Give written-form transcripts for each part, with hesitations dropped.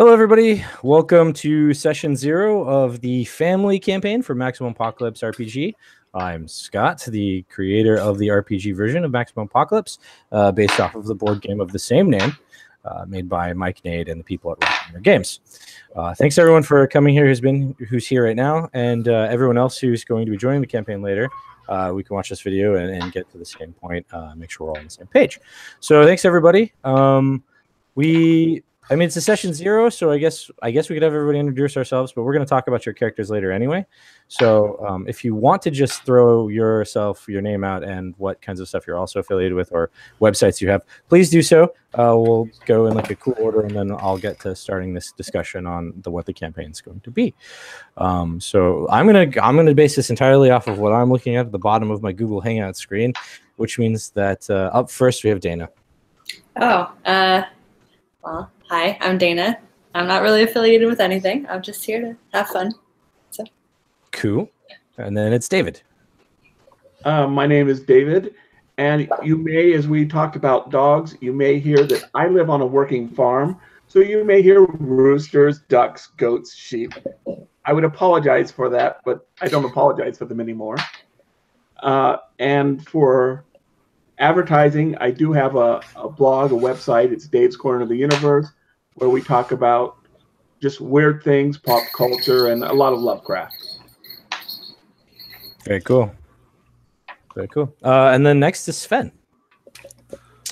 Hello, everybody. Welcome to session 0 of the family campaign for Maximum Apocalypse RPG. I'm Scott, the creator of the RPG version of Maximum Apocalypse, based off of the board game of the same name, made by Mike Nade and the people at Rockhammer Games. Thanks everyone for coming here who's here right now, and everyone else who's going to be joining the campaign later. We can watch this video and get to the same point, make sure we're all on the same page. So thanks everybody. It's a session 0, so I guess we could have everybody introduce ourselves, but we're going to talk about your characters later anyway. So if you want to just throw your name out and what kinds of stuff you're also affiliated with or websites you have, please do so. We'll go in like a cool order, and then I'll get to starting this discussion on what the campaign is going to be. So I'm gonna base this entirely off of what I'm looking at the bottom of my Google Hangout screen, which means that up first we have Dana. Well, hi, I'm Dana. I'm not really affiliated with anything. I'm just here to have fun. So. Cool. And then it's David. My name is David, and you may, as we talked about dogs, you may hear that I live on a working farm, so you may hear roosters, ducks, goats, sheep. I would apologize for that, but I don't apologize for them anymore. And for advertising, I do have a blog, a website. It's Dave's Corner of the Universe, where we talk about just weird things, pop culture, and a lot of Lovecraft. Very cool. Very cool. And then next is Sven.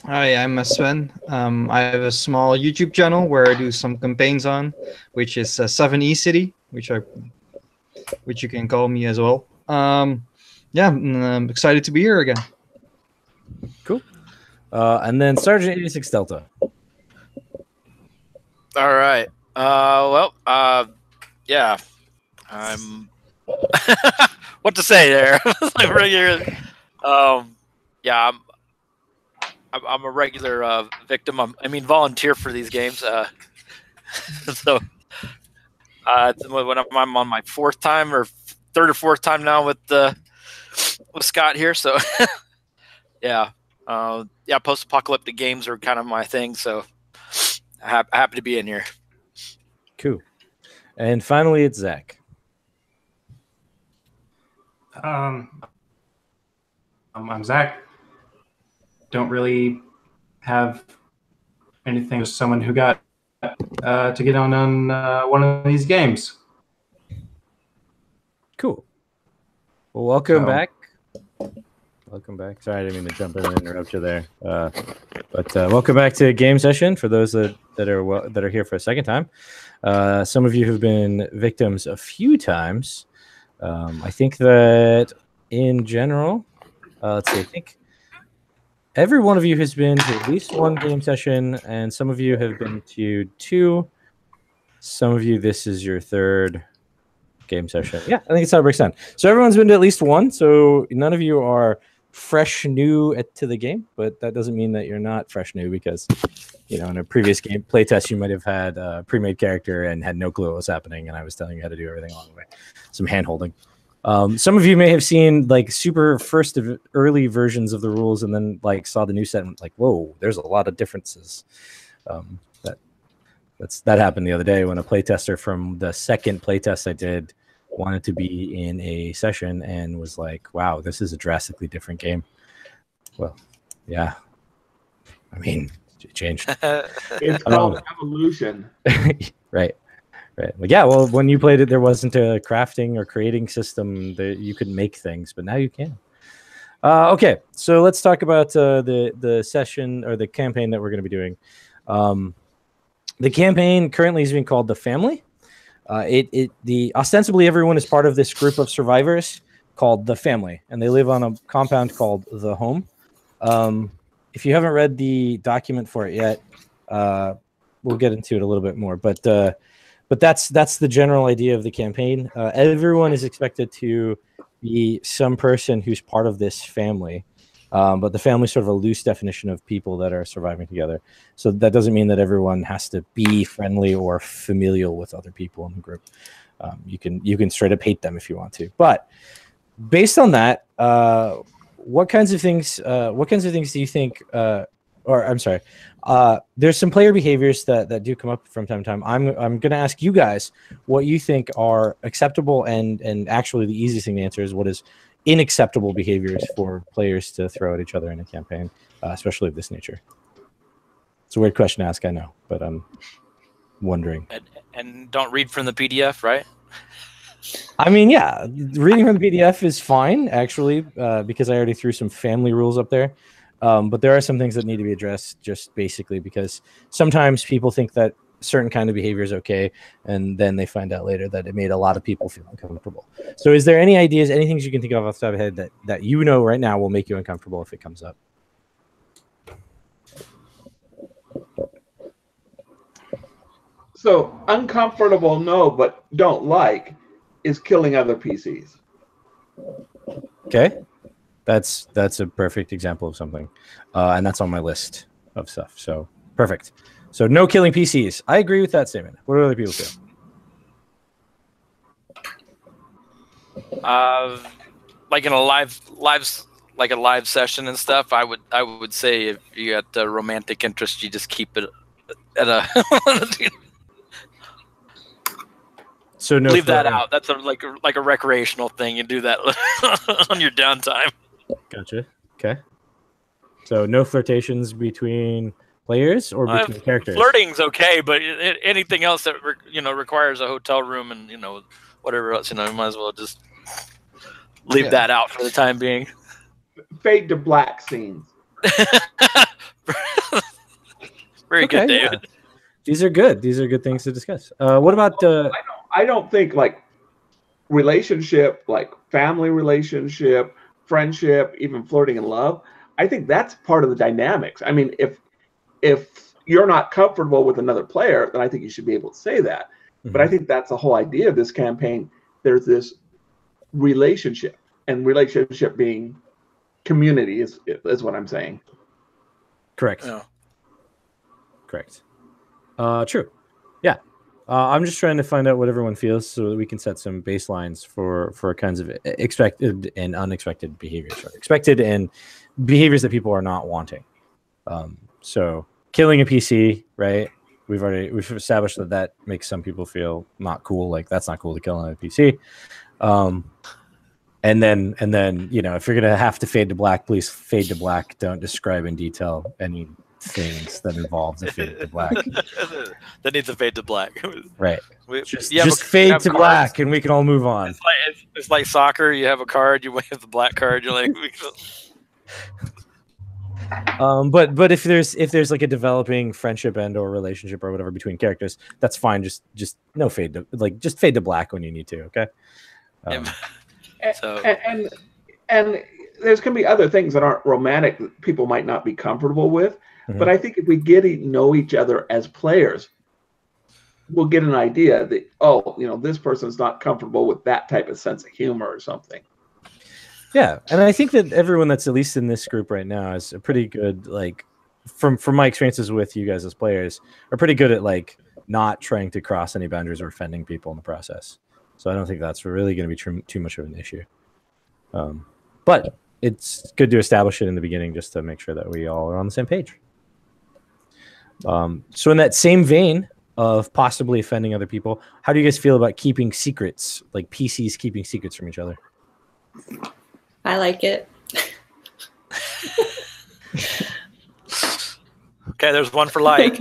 Hi, I'm Sven. I have a small YouTube channel where I do some campaigns on, which is 7E City, which you can call me as well. I'm excited to be here again. Cool. And then Sergeant 86 Delta. All right. Yeah. I'm. What to say there? Like regular. Yeah. I'm a regular victim. Volunteer for these games. So, when I'm on my third or fourth time now with Scott here. So, yeah. Post-apocalyptic games are kind of my thing, so happy to be in here. Cool. And finally, it's Zach. I'm Zach. Don't really have anything. Just someone who got to get on one of these games. Cool. Well, welcome back. Welcome back. Sorry, I didn't mean to jump in and interrupt you there. But welcome back to Game Session for those that are here for a second time. Some of you have been victims a few times. I think that in general, let's see, I think every one of you has been to at least one game session, and some of you have been to 2. Some of you, this is your 3rd game session. Yeah, I think it's how it breaks down. So everyone's been to at least 1, so none of you are fresh new to the game, but that doesn't mean that you're not fresh new, because in a previous game playtest you might have had a pre-made character and had no clue what was happening, and I was telling you how to do everything along the way. Some hand holding. Some of you may have seen like super first of early versions of the rules and then like saw the new set and like, whoa, there's a lot of differences. That happened the other day when a playtester from the second playtest I did wanted to be in a session and was like, wow, this is a drastically different game. Well, yeah. It changed. It's called evolution. Right. Like, yeah, well, when you played it, there wasn't a crafting or creating system that you could make things, but now you can. Okay, so let's talk about the session or the campaign that we're going to be doing. The campaign currently is being called The Family. Ostensibly everyone is part of this group of survivors called The Family, and they live on a compound called The Home. If you haven't read the document for it yet, we'll get into it a little bit more, but that's the general idea of the campaign. Everyone is expected to be some person who's part of this family, but the family is sort of a loose definition of people that are surviving together. So that doesn't mean that everyone has to be friendly or familial with other people in the group. You can straight up hate them if you want to. But based on that, what kinds of things do you think? Or I'm sorry, there's some player behaviors that do come up from time to time. I'm going to ask you guys what you think are acceptable, and actually the easiest thing to answer is what is unacceptable behaviors for players to throw at each other in a campaign, especially of this nature. It's a weird question to ask, I know, but I'm wondering. And don't read from the PDF, right? I mean, yeah, reading from the PDF is fine, actually, because I already threw some family rules up there. But there are some things that need to be addressed just basically because sometimes people think that certain kind of behavior is okay, and then they find out later that it made a lot of people feel uncomfortable. So is there any ideas, any things you can think of off the top of your head that you know right now will make you uncomfortable if it comes up? So uncomfortable, no, but don't like is killing other PCs. Okay, that's a perfect example of something, and that's on my list of stuff. So perfect. So no killing PCs. I agree with that statement. What do other people feel? Like in a live session and stuff, I would say if you got the romantic interest, you just keep it at a. So no, leave that out. That's like a recreational thing. You do that on your downtime. Gotcha. Okay. So no flirtations between players or between characters. Flirting's okay, but anything else that requires a hotel room and whatever else, might as well just leave that out for the time being. Fade to black scenes. Very good, David. Yeah. These are good. These are good things to discuss. What about? I don't think like relationship, like family relationship, friendship, even flirting and love. I think that's part of the dynamics. I mean, if you're not comfortable with another player, then I think you should be able to say that. Mm-hmm. But I think that's the whole idea of this campaign. There's this relationship, and relationship being community is what I'm saying. Correct. Yeah. Correct. True. Yeah. I'm just trying to find out what everyone feels so that we can set some baselines for kinds of expected and unexpected behaviors, or expected and behaviors that people are not wanting. So killing a PC, right? We've established that makes some people feel not cool. Like that's not cool to kill on a PC. And then, if you're going to have to fade to black, please fade to black. Don't describe in detail any things that involve the fade to black. That needs a fade to black. Right. Just fade to black and we can all move on. It's like soccer. You have a card, you wave the black card, you're like but if there's like a developing friendship and or relationship or whatever between characters, that's fine. Just no fade to just fade to black when you need to, okay? And there's going to be other things that aren't romantic that people might not be comfortable with. Mm-hmm. But I think if we get to know each other as players, we'll get an idea that, this person's not comfortable with that type of sense of humor or something. Yeah. And I think that everyone that's at least in this group right now is a pretty good, from my experiences with you guys as players, are pretty good at not trying to cross any boundaries or offending people in the process. So I don't think that's really going to be too much of an issue. But it's good to establish it in the beginning just to make sure that we all are on the same page. So in that same vein of possibly offending other people, how do you guys feel about keeping secrets, like PCs keeping secrets from each other? I like it. Okay, there's one for like.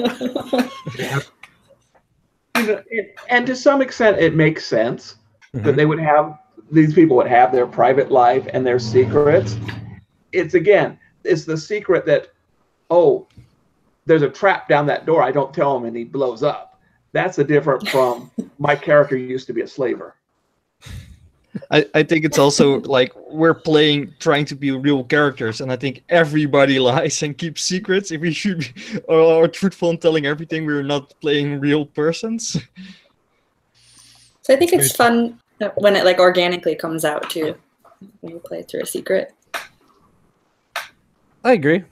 And to some extent, it makes sense that these people would have their private life and their secrets. It's the secret that, there's a trap down that door. I don't tell him and he blows up. That's the difference from my character used to be a slaver. I think it's also like we're trying to be real characters, and I think everybody lies and keeps secrets. If we should are truthful in telling everything, we're not playing real persons. So I think it's fun when it organically comes out too, when you play through a secret. I agree.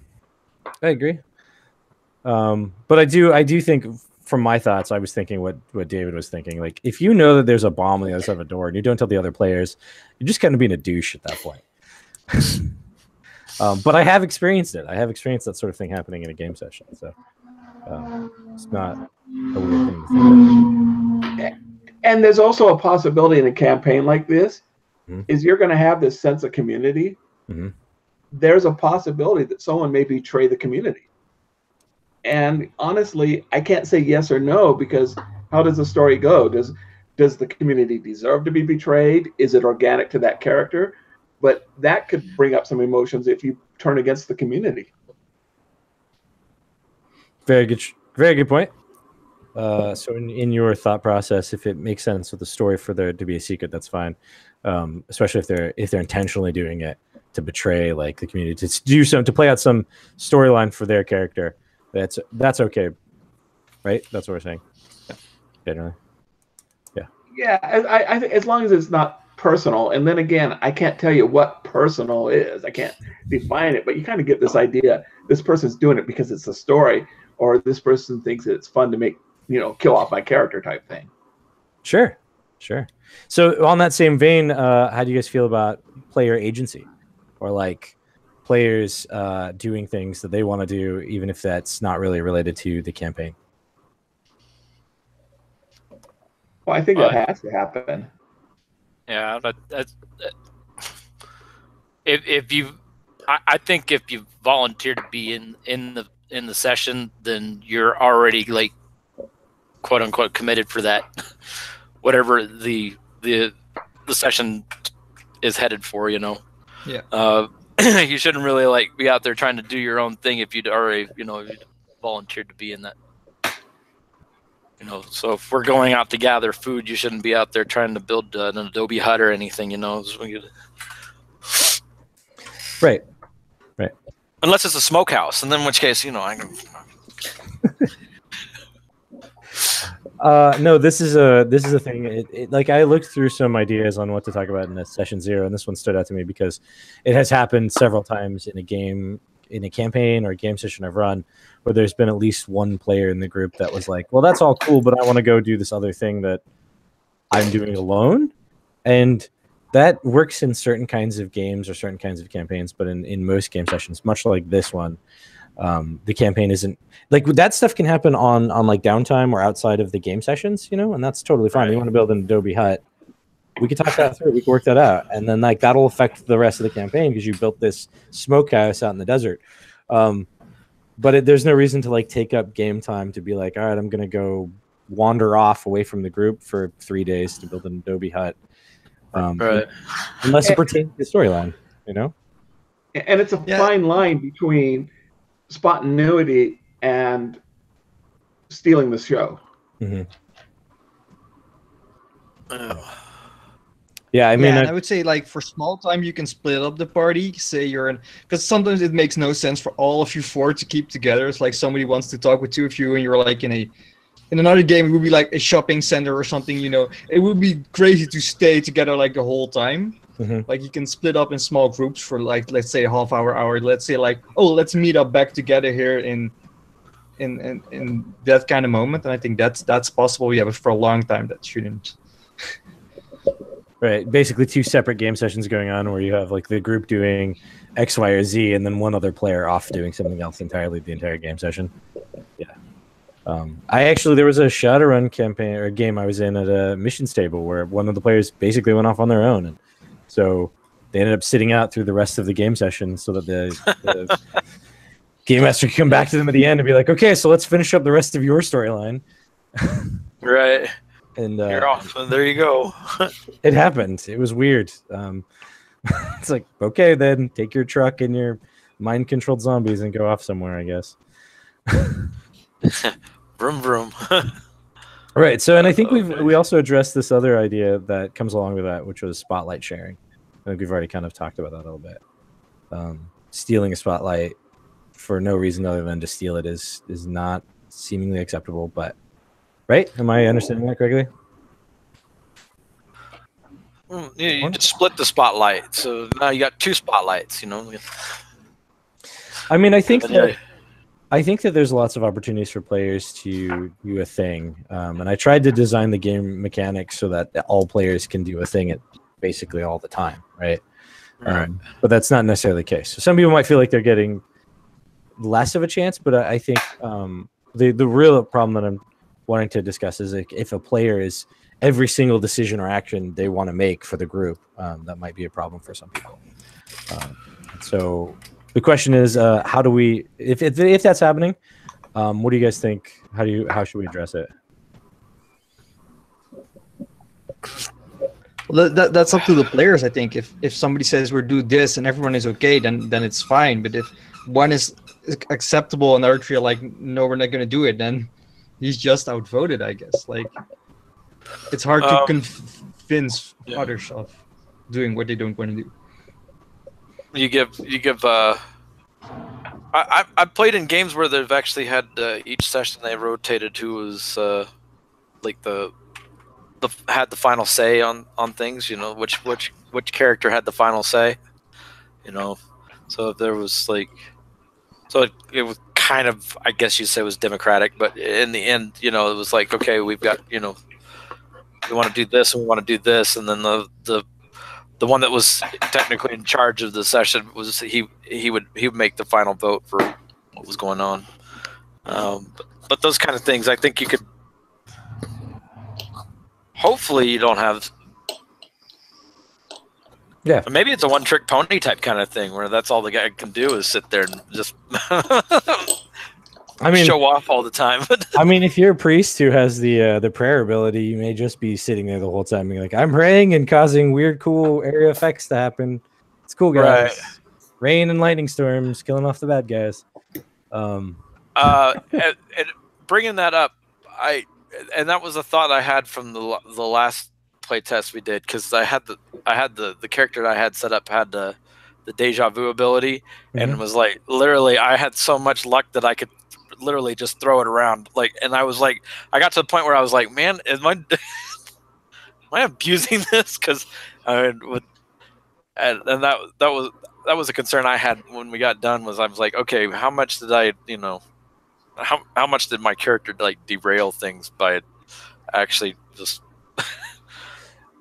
But I do think, from my thoughts, I was thinking what David was thinking. Like, if you know that there's a bomb on the other side of a door and you don't tell the other players, you're just kind of being a douche at that point. But I have experienced it. I have experienced that sort of thing happening in a game session. So It's not a weird thing to think of. And there's also a possibility in a campaign like this Mhm. is you're going to have this sense of community. Mhm. There's a possibility that someone may betray the community. And honestly, I can't say yes or no, because how does the story go? Does the community deserve to be betrayed? Is it organic to that character? But that could bring up some emotions if you turn against the community. Very good point. So in your thought process, if it makes sense with the story for there to be a secret, that's fine. Especially if they're intentionally doing it to betray like the community, to do some, to play out some storyline for their character. That's okay, right? That's what we're saying. Generally. Yeah, I think as long as it's not personal. And then again, I can't tell you what personal is. I can't define it, but you kind of get this idea. This person's doing it because it's a story, or this person thinks that it's fun to make, kill off my character type thing. Sure. So on that same vein, how do you guys feel about player agency, or like players doing things that they want to do, even if that's not really related to the campaign? Well, I think that has to happen. Yeah, I think if you volunteer to be in the session, then you're already like quote unquote committed for that, whatever the session is headed for. Yeah. You shouldn't really like be out there trying to do your own thing if you'd already you'd volunteered to be in that. So if we're going out to gather food, you shouldn't be out there trying to build an adobe hut or anything, Right. Unless it's a smokehouse, and then in which case, I can. No, this is a thing. Like I looked through some ideas on what to talk about in session 0, and this one stood out to me because it has happened several times in a game, in a campaign or a game session I've run, where there's been at least one player in the group that was like, well, that's all cool, but I want to go do this other thing that I'm doing alone. And that works in certain kinds of games or certain kinds of campaigns, but in most game sessions, much like this one, the campaign isn't like that. Stuff can happen on like downtime or outside of the game sessions, and that's totally fine. Right. You want to build an adobe hut, we could talk that through. We could work that out, and then like that'll affect the rest of the campaign because you built this smokehouse out in the desert. But there's no reason to like take up game time to be like, all right, I'm gonna go wander off away from the group for 3 days to build an adobe hut. Right. Unless it pertains to the storyline, And it's a fine line between spontaneity and stealing the show. Mm-hmm. Yeah, I mean, I would say like for small time, you can split up the party. Say you're in, because sometimes it makes no sense for all of you 4 to keep together. It's like somebody wants to talk with 2 of you, and you're like in another game. It would be like a shopping center or something. It would be crazy to stay together like the whole time. Mm-hmm. Like you can split up in small groups for like, let's say a half hour. Let's say like, oh, let's meet up back together here in that kind of moment. And I think that's possible. Yeah, but for a long time that shouldn't. Right, basically 2 separate game sessions going on where you have like the group doing X, Y, or Z, and then one other player off doing something else entirely the entire game session. Yeah. There was a Shadowrun campaign or game I was in at a missions table where one of the players basically went off on their own, and so they ended up sitting out through the rest of the game session so that the game master could come back to them at the end and be like, okay, so let's finish up the rest of your storyline. Right. And you're off, and there you go. It happened. It was weird. It's like, okay, then take your truck and your mind-controlled zombies and go off somewhere, I guess. Vroom vroom. Right. So, and I think we also addressed this other idea that comes along with that, which was spotlight sharing. I think we've already kind of talked about that a little bit. Stealing a spotlight for no reason other than to steal it is not seemingly acceptable, but right? Am I understanding that correctly? Yeah, you just split the spotlight, so now you got 2 spotlights. I mean, I think that there's lots of opportunities for players to do a thing, and I tried to design the game mechanics so that all players can do a thing at basically all the time, right? But that's not necessarily the case. So some people might feel like they're getting less of a chance, but I think the real problem that I'm wanting to discuss is like if a player is every single decision or action they want to make for the group, that might be a problem for some people. So the question is, how do we, if that's happening, what do you guys think? How should we address it? Well, that's up to the players, I think. If somebody says we're do this and everyone is okay, then it's fine. But if one is acceptable and the other three are like, no, we're not going to do it, then he's just outvoted, I guess. Like, it's hard to convince others of doing what they don't want to do. You give. I've played in games where they've actually had each session they rotated who was like had the final say on things. You know, which character had the final say. You know, so if there was like, so it was kind of, I guess you'd say, it was democratic, but in the end, you know, it was like, okay, we've got, you know, we want to do this and we want to do this, and then the one that was technically in charge of the session was he would make the final vote for what was going on. But those kind of things, I think you could. Hopefully, you don't have. Yeah. Maybe it's a one-trick pony type kind of thing where that's all the guy can do is sit there and just. I mean, show off all the time. I mean, if you're a priest who has the prayer ability, you may just be sitting there the whole time being like, I'm praying and causing weird, cool area effects to happen. It's cool, guys. Right. Rain and lightning storms, killing off the bad guys. And bringing that up, and that was a thought I had from the last playtest we did, because I had the character that I had set up had the deja vu ability, and it was like literally I had so much luck that I could literally just throw it around, like, and I was like, I got to the point where I was like, man, am I abusing this? Because and that was a concern I had when we got done, was I was like, okay, how much did I, you know, how much did my character like derail things by actually just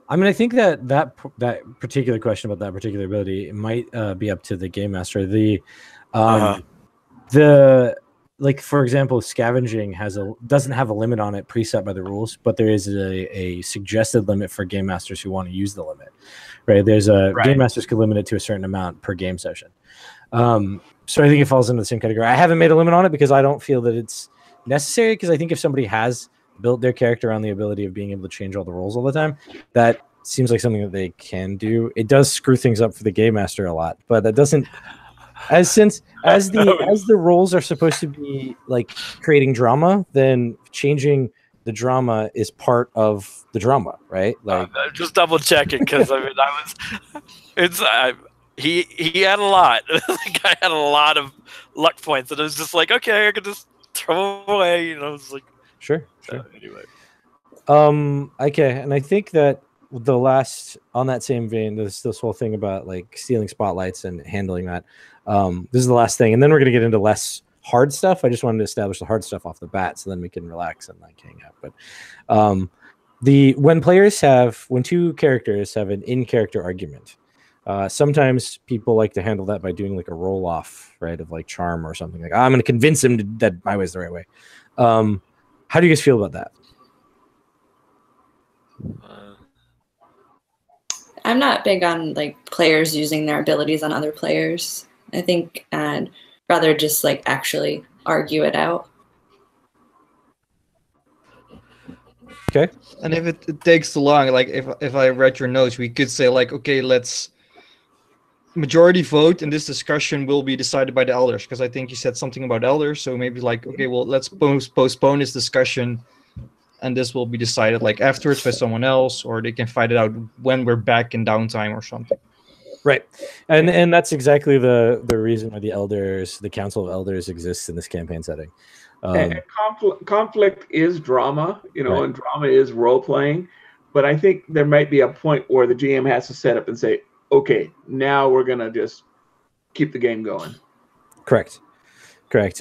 I mean, I think that particular question about that particular ability, it might be up to the game master. Like, for example, scavenging doesn't have a limit on it preset by the rules, but there is a suggested limit for game masters who want to use the limit. Right? There's game masters can limit it to a certain amount per game session. So I think it falls into the same category. I haven't made a limit on it because I don't feel that it's necessary, because I think if somebody has built their character on the ability of being able to change all the roles all the time, that seems like something that they can do. It does screw things up for the game master a lot, but that doesn't, as the roles are supposed to be like creating drama, then changing the drama is part of the drama, right? Like, just double checking, because I mean, he had a lot. The guy had a lot of luck points, and it was just like, okay, I could just throw them away. You know, it's like sure. Anyway, okay, and I think that the last, on that same vein, this whole thing about like stealing spotlights and handling that. This is the last thing, and then we're gonna get into less hard stuff. I just wanted to establish the hard stuff off the bat, so then we can relax and like hang out. But when two characters have an in-character argument, sometimes people like to handle that by doing like a roll-off, right, of like charm or something. Like, I'm going to convince him that my way is the right way. How do you guys feel about that? I'm not big on like players using their abilities on other players. I think I'd rather just like actually argue it out. Okay. And if it takes too long, like if I read your notes, we could say like, okay, let's majority vote, and this discussion will be decided by the elders, because I think you said something about elders. So maybe like, okay, well, let's postpone this discussion, and this will be decided like afterwards by someone else, or they can fight it out when we're back in downtime or something. Right, and that's exactly the reason why the Council of Elders exists in this campaign setting. And conflict is drama, you know, and drama is role playing. But I think there might be a point where the GM has to set up and say, okay, now we're gonna just keep the game going. Correct.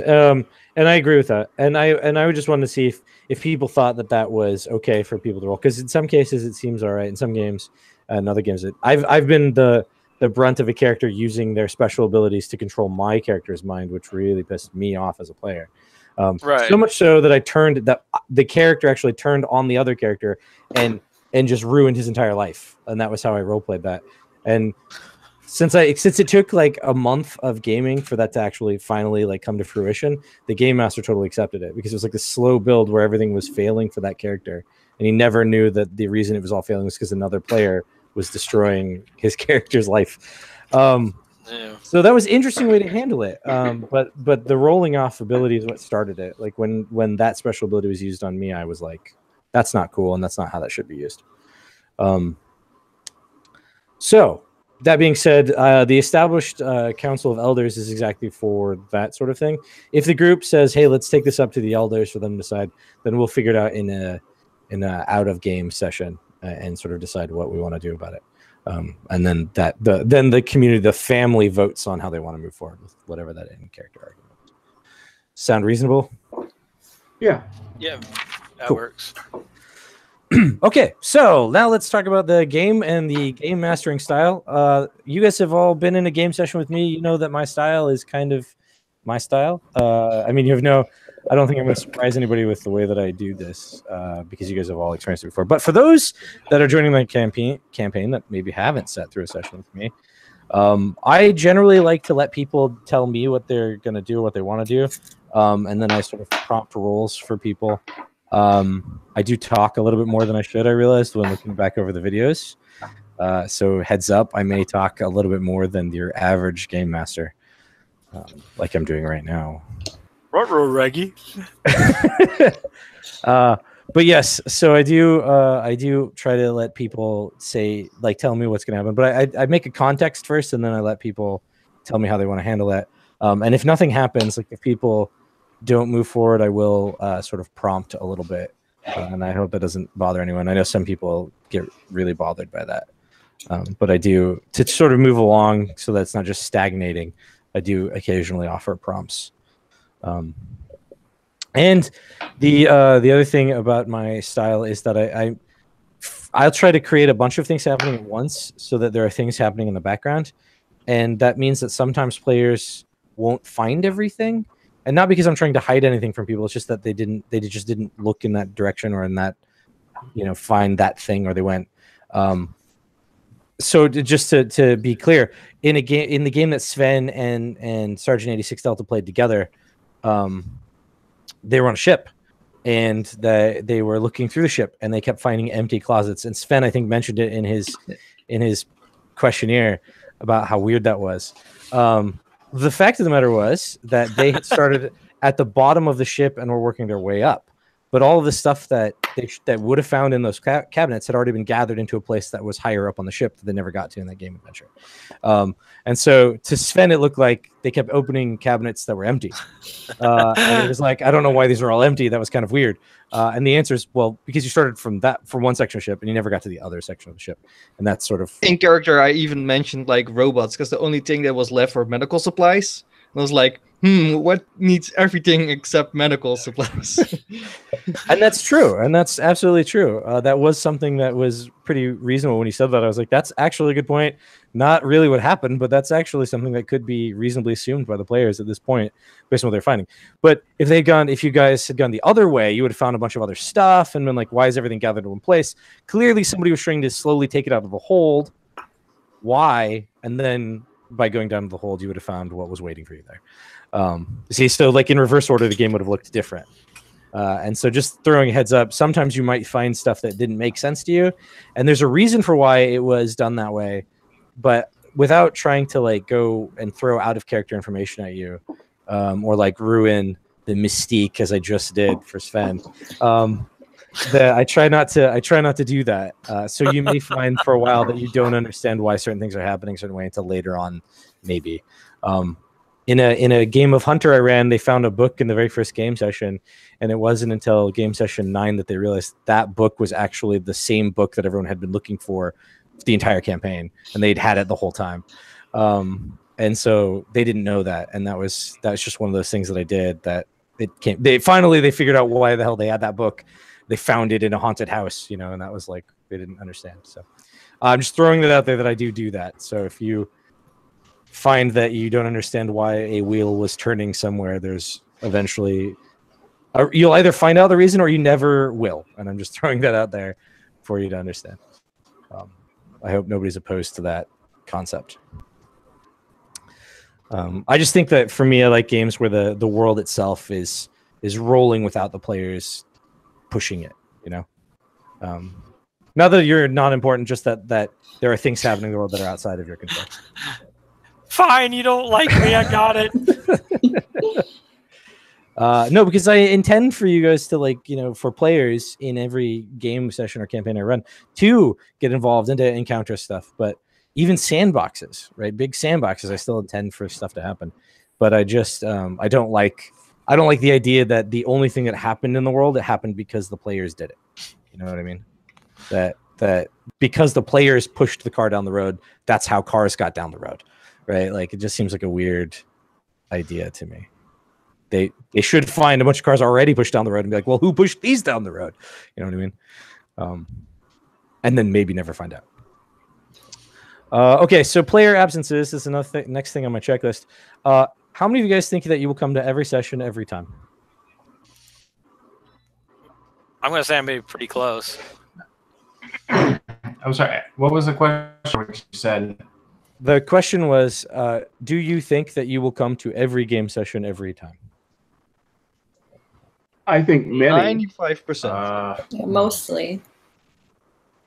And I agree with that. And I would just want to see if people thought that was okay for people to roll, because in some cases it seems all right. In some games, and other games, I've been the brunt of a character using their special abilities to control my character's mind, which really pissed me off as a player. Right. So much so that the character actually turned on the other character and just ruined his entire life, and that was how I roleplayed that. And since it took like a month of gaming for that to actually finally like come to fruition, the game master totally accepted it, because it was like this slow build where everything was failing for that character, and he never knew that the reason it was all failing was because another player was destroying his character's life. So that was an interesting way to handle it. But the rolling off ability is what started it. Like when that special ability was used on me, I was like, that's not cool, and that's not how that should be used. So that being said, the established Council of Elders is exactly for that sort of thing. If the group says, "Hey, let's take this up to the elders for them to decide," then we'll figure it out in a out of game session and sort of decide what we want to do about it. And then the community, the family, votes on how they want to move forward with whatever that in character argument. Sound reasonable? Yeah. Yeah, that Cool. works. Okay, so now let's talk about the game and the game mastering style. You guys have all been in a game session with me. You know that my style is kind of my style. I mean, I don't think I'm going to surprise anybody with the way that I do this, because you guys have all experienced it before. But for those that are joining my campaign that maybe haven't sat through a session with me, I generally like to let people tell me what they're going to do, what they want to do, and then I sort of prompt roles for people. I do talk a little bit more than I should, I realized, when looking back over the videos. So heads up, I may talk a little bit more than your average game master, like I'm doing right now. Reggie. But yes, so I do try to let people say, like, tell me what's going to happen. But I make a context first, and then I let people tell me how they want to handle that. And if nothing happens, like if people don't move forward, I will sort of prompt a little bit, and I hope that doesn't bother anyone. I know some people get really bothered by that, but I do, to sort of move along so that it's not just stagnating, I do occasionally offer prompts. And the other thing about my style is that I'll try to create a bunch of things happening at once, so that there are things happening in the background, and that means that sometimes players won't find everything. And not because I'm trying to hide anything from people. It's just that they just didn't look in that direction, or in that, find that thing, or they went. So just to be clear, in the game that Sven and Sergeant 86 Delta played together, they were on a ship, and they were looking through the ship, and they kept finding empty closets. And Sven, I think, mentioned it in his questionnaire about how weird that was. The fact of the matter was that they had started at the bottom of the ship and were working their way up. But all of the stuff that they would have found in those cabinets had already been gathered into a place that was higher up on the ship that they never got to in that game adventure. And so to Sven, it looked like they kept opening cabinets that were empty. And it was like, I don't know why these are all empty. That was kind of weird. And the answer is, well, because you started from one section of the ship and you never got to the other section of the ship. And that's sort of... In character, I even mentioned like robots, because the only thing that was left were medical supplies. And I was like, what needs everything except medical supplies? And that's true. And that's absolutely true. That was something that was pretty reasonable when he said that. I was like, that's actually a good point. Not really what happened, but that's actually something that could be reasonably assumed by the players at this point, based on what they're finding. But if you guys had gone the other way, you would have found a bunch of other stuff and been like, why is everything gathered in one place? Clearly somebody was trying to slowly take it out of the hold. Why? And then by going down to the hold, you would have found what was waiting for you there. See, so like in reverse order, the game would have looked different. And so just throwing a heads up, sometimes you might find stuff that didn't make sense to you. And there's a reason for why it was done that way. But without trying to like go and throw out of character information at you, or like ruin the mystique, as I just did for Sven, I try not to do that. So you may find for a while that you don't understand why certain things are happening a certain way until later on, maybe. In a game of Hunter I ran, they found a book in the very first game session, and it wasn't until game session 9 that they realized that book was actually the same book that everyone had been looking for the entire campaign, and they'd had it the whole time. And so they didn't know that, and that was just one of those things that I did that they finally figured out why the hell they had that book. They found it in a haunted house, and that was like, they didn't understand. So I'm just throwing that out there that I do that. So if you find that you don't understand why a wheel was turning somewhere, there's eventually You'll either find out the reason or you never will, and I'm just throwing that out there for you to understand. I hope nobody's opposed to that concept. I just think that for me, I like games where the world itself is rolling without the players pushing it. You know, not that you're not important, just that there are things happening in the world that are outside of your control. Fine, you don't like me. I got it. No, because I intend for you guys to, like, you know, for players in every game session or campaign I run to get involved and to encounter stuff. But even sandboxes, right? Big sandboxes, I still intend for stuff to happen. But I just I don't like the idea that the only thing that happened in the world, it happened because the players did it. You know what I mean? That because the players pushed the car down the road, that's how cars got down the road. Right? Like, it just seems like a weird idea to me. They should find a bunch of cars already pushed down the road and be like, well, who pushed these down the road? You know what I mean? And then maybe never find out. Okay, so player absences is another next thing on my checklist. How many of you guys think that you will come to every session every time? I'm going to say I'm maybe pretty close. I'm sorry. What was the question? What you said? The question was, do you think that you will come to every game session every time? I think many. 95%. Yeah, mostly.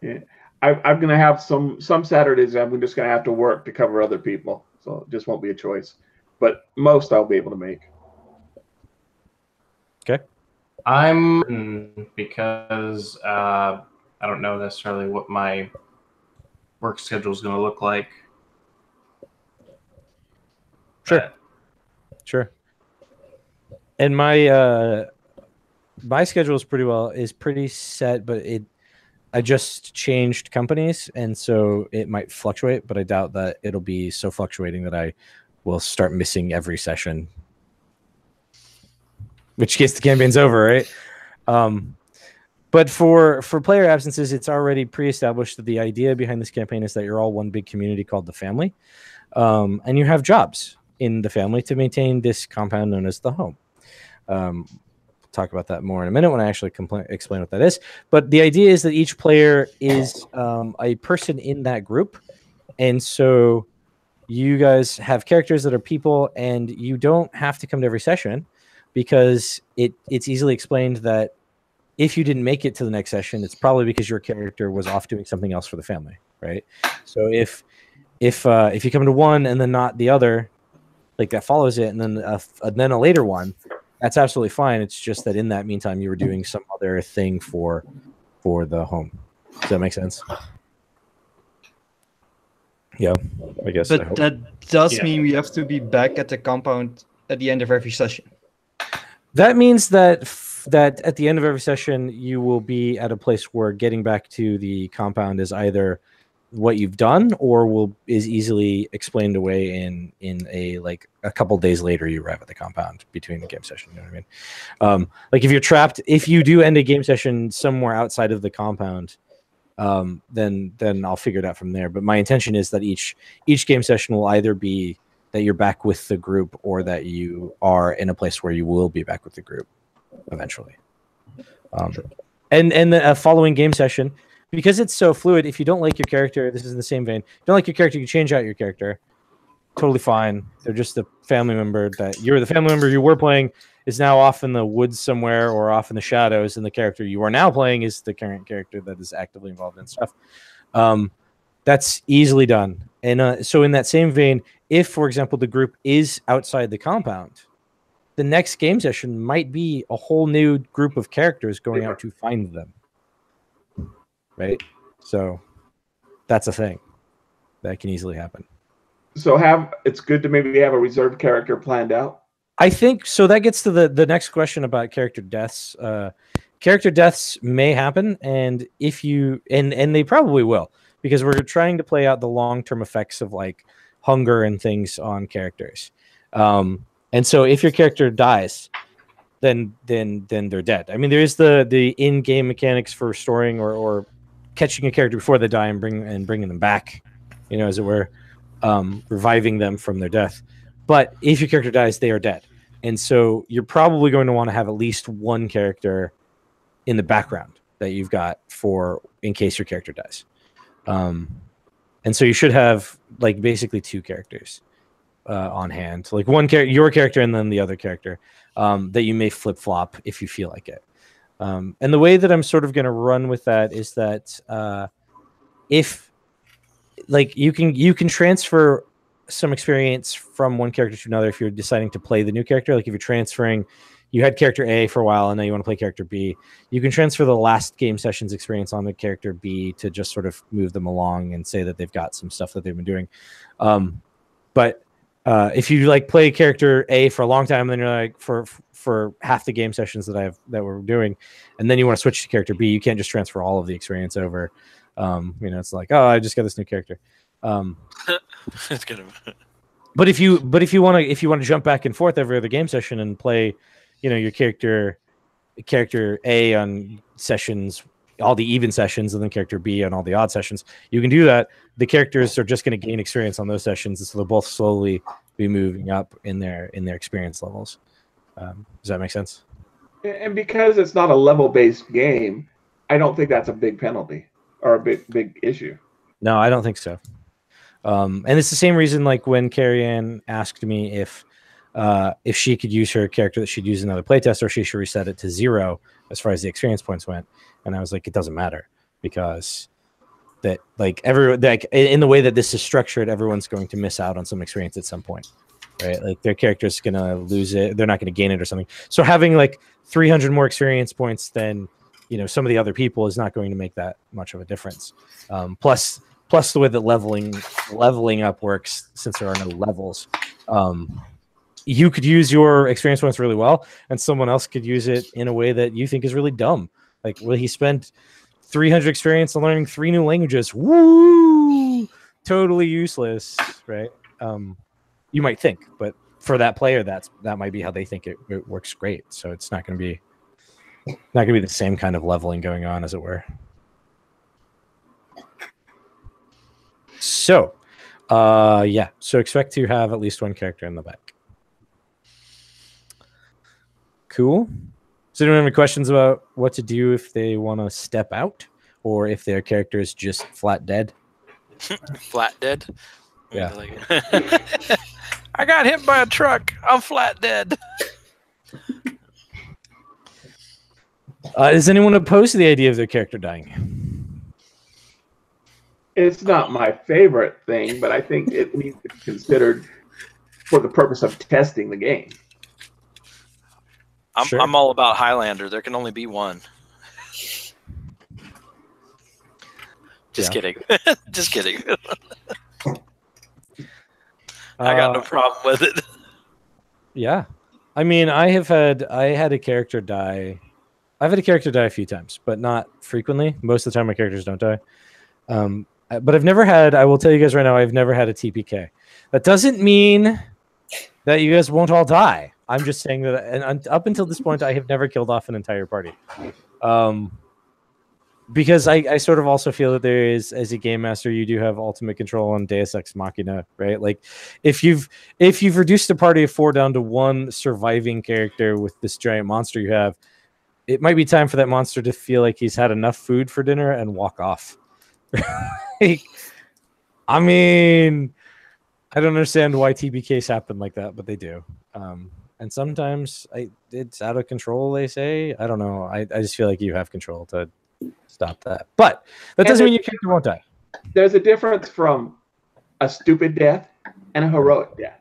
Yeah. I'm going to have some Saturdays I'm just going to have to work to cover other people. So it just won't be a choice. But most I'll be able to make. Okay. Because I don't know necessarily what my work schedule is going to look like. Sure. Sure. And my schedule is pretty set, but I just changed companies, and so it might fluctuate, but I doubt that it'll be so fluctuating that I will start missing every session. Which case the campaign's over, right? But for player absences, it's already pre-established that the idea behind this campaign is that you're all one big community called the family, and you have jobs in the family to maintain this compound known as the home. Talk about that more in a minute when I actually explain what that is. But the idea is that each player is a person in that group, and so you guys have characters that are people, and you don't have to come to every session because it's easily explained that if you didn't make it to the next session, it's probably because your character was off doing something else for the family, right? So if you come to one and then not the other, like that follows it, and then a later one, that's absolutely fine. It's just that in that meantime, you were doing some other thing for the home. Does that make sense? Yeah, I guess. But that does mean we have to be back at the compound at the end of every session. That means that at the end of every session, you will be at a place where getting back to the compound is either what you've done or is easily explained away in a couple days later you arrive at the compound between the game session. You know what I mean? Like if you're trapped, if you do end a game session somewhere outside of the compound, then I'll figure it out from there. But my intention is that each game session will either be that you're back with the group or that you are in a place where you will be back with the group eventually. And the following game session, because it's so fluid, if you don't like your character, this is in the same vein, don't like your character, you change out your character. Totally fine. They're just a family member the family member you were playing is now off in the woods somewhere or off in the shadows, and the character you are now playing is the current character that is actively involved in stuff. That's easily done. And so in that same vein, if, for example, the group is outside the compound, the next game session might be a whole new group of characters going out to find them. Right? So that's a thing that can easily happen. So it's good to maybe have a reserved character planned out. I think so. That gets to the next question about character deaths. Character deaths may happen, and if you and they probably will, because we're trying to play out the long-term effects of like hunger and things on characters. And so if your character dies, then they're dead. I mean, there is the in-game mechanics for restoring or catching a character before they die and bringing them back, you know, as it were, reviving them from their death. But if your character dies, they are dead. And so you're probably going to want to have at least one character in the background that you've got for in case your character dies. And so you should have like basically two characters on hand, like one character, your character, and then the other character that you may flip flop if you feel like it. And the way that I'm sort of going to run with that is that if like you can transfer some experience from one character to another if you're deciding to play the new character. Like if you're transferring, you had character A for a while and now you want to play character B, you can transfer the last game session's experience on the character B to just sort of move them along and say that they've got some stuff that they've been doing. But if you like play character A for a long time, and then you're like for half the game sessions that we're doing, and then you want to switch to character B, you can't just transfer all of the experience over. It's like, oh, I just got this new character. It's kind of. But if you want to jump back and forth every other game session and play, your character A on sessions, all the even sessions, and then character B on all the odd sessions, you can do that. The characters are just going to gain experience on those sessions, so they'll both slowly be moving up in their experience levels. Does that make sense? And because it's not a level-based game, I don't think that's a big penalty or a big issue. No, I don't think so. And it's the same reason, like when Carrie Ann asked me if she could use her character that she'd use in another playtest, or she should reset it to 0 as far as the experience points went. And I was like, it doesn't matter, because that in the way that this is structured, everyone's going to miss out on some experience at some point, right? Like their character's going to lose it. They're not going to gain it or something. So having like 300 more experience points than, some of the other people is not going to make that much of a difference. Plus the way that leveling up works, since there are no levels, you could use your experience points really well, and someone else could use it in a way that you think is really dumb. Like, well, he spent 300 experience on learning 3 new languages. Woo! Totally useless, right? You might think, but for that player, that might be how they think it works great. So it's not going to be the same kind of leveling going on, as it were. So, so expect to have at least one character in the back. Cool. Does anyone have any questions about what to do if they want to step out, or if their character is just flat dead? Flat dead? Yeah. I got hit by a truck. I'm flat dead. Is anyone opposed to the idea of their character dying? It's not my favorite thing, but I think it needs to be considered for the purpose of testing the game. I'm all about Highlander. There can only be one. Just kidding. Just kidding. I got no problem with it. Yeah. I mean, I had a character die. I've had a character die a few times, but not frequently. Most of the time my characters don't die. But I will tell you guys right now, I've never had a TPK. That doesn't mean that you guys won't all die. I'm just saying that, and up until this point, I have never killed off an entire party. Because I sort of also feel that there is, as a game master, you do have ultimate control on Deus Ex Machina, right? Like if you've reduced a party of 4 down to 1 surviving character with this giant monster you have, it might be time for that monster to feel like he's had enough food for dinner and walk off. I mean, I don't understand why TBKs happen like that, but they do. And sometimes it's out of control, they say. I don't know. I just feel like you have control to stop that. But that doesn't mean your character won't die. There's a difference from a stupid death and a heroic death.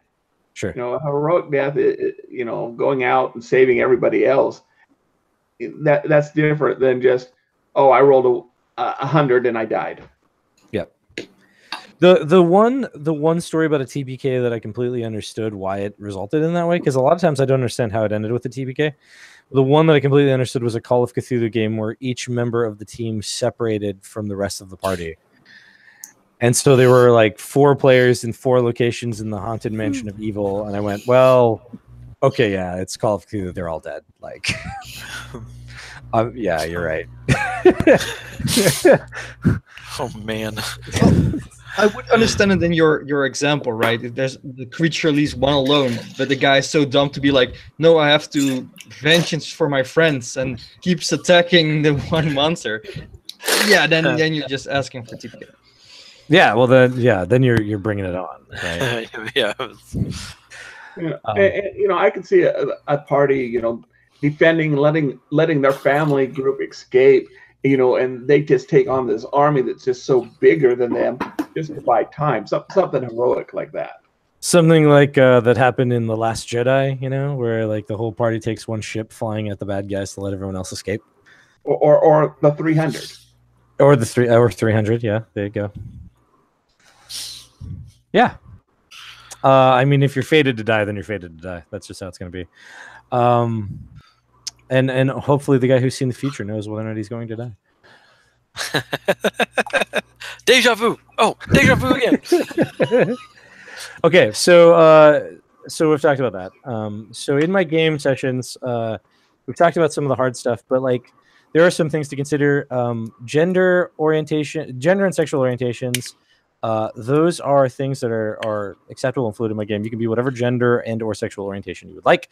Sure. A heroic death, going out and saving everybody else, that's different than just, I rolled a 100 and I died. Yep. The one story about a TBK that I completely understood why it resulted in that way, because a lot of times I don't understand how it ended with the TBK. The one that I completely understood was a Call of Cthulhu game where each member of the team separated from the rest of the party. And so there were like 4 players in 4 locations in the Haunted Mansion of Evil. And I went, well, okay, yeah, it's Call of Cthulhu. They're all dead. Like, yeah, you're right. Oh man. I would understand it in your example, right? If there's the creature leaves one alone, but the guy is so dumb to be like, no, I have to vengeance for my friends and keeps attacking the one monster. Yeah, then you're just asking for TPK. Yeah, well then you're bringing it on, right? Yeah. I can see a party, defending, letting their family group escape, and they just take on this army that's just so bigger than them just to buy time. Something heroic like that. Something like that happened in The Last Jedi, where like the whole party takes one ship flying at the bad guys to let everyone else escape. Or the 300. Or 300, yeah, there you go. Yeah. I mean, if you're fated to die, then you're fated to die. That's just how it's going to be. And hopefully the guy who's seen the future knows whether or not he's going to die. Deja vu. Oh, deja vu again. Okay, so we've talked about that. So in my game sessions, we've talked about some of the hard stuff, but like there are some things to consider. Gender and sexual orientations. Those are things that are acceptable and fluid in my game. You can be whatever gender and or sexual orientation you would like.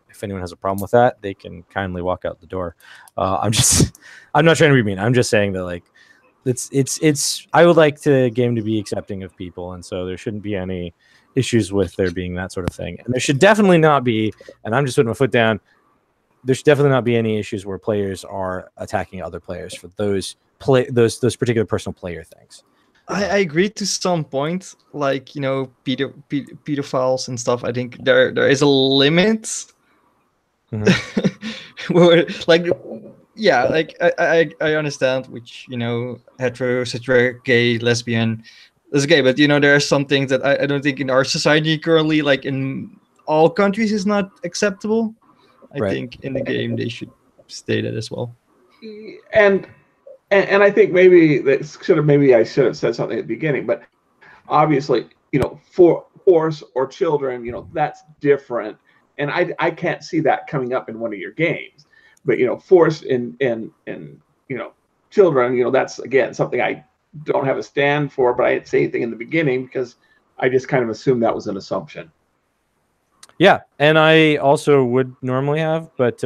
If anyone has a problem with that, they can kindly walk out the door. I'm not trying to be mean. I'm just saying that like it's I would like the game to be accepting of people, and so there shouldn't be any issues with there being that sort of thing. And there should definitely not be, and I'm just putting my foot down, there should definitely not be any issues where players are attacking other players for those particular personal player things. I agree to some point, like pedophiles and stuff. I think there is a limit. Where, like, yeah, like I understand which heterosexual, gay, lesbian is gay, but there are some things that I don't think in our society currently, like in all countries, is not acceptable. I think in the game they should state it as well. And I think maybe I should have said something at the beginning, but obviously, for force or children, that's different. And I can't see that coming up in one of your games. But force in children, that's again something I don't have a stand for, but I didn't say anything in the beginning because I just kind of assumed that was an assumption. Yeah, and I also would normally have, but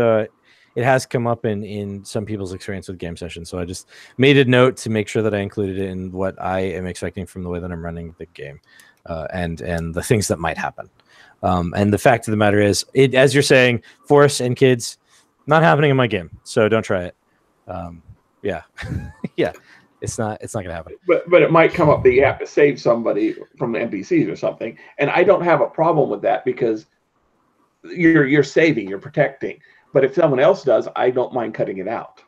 it has come up in some people's experience with game sessions. So I just made a note to make sure that I included it in what I am expecting from the way that I'm running the game, and the things that might happen. And the fact of the matter is, as you're saying, force and kids, not happening in my game. So don't try it. Yeah, yeah, it's not going to happen. But it might come up that you have to save somebody from the NPCs or something, and I don't have a problem with that because you're saving, you're protecting. But if someone else does, I don't mind cutting it out.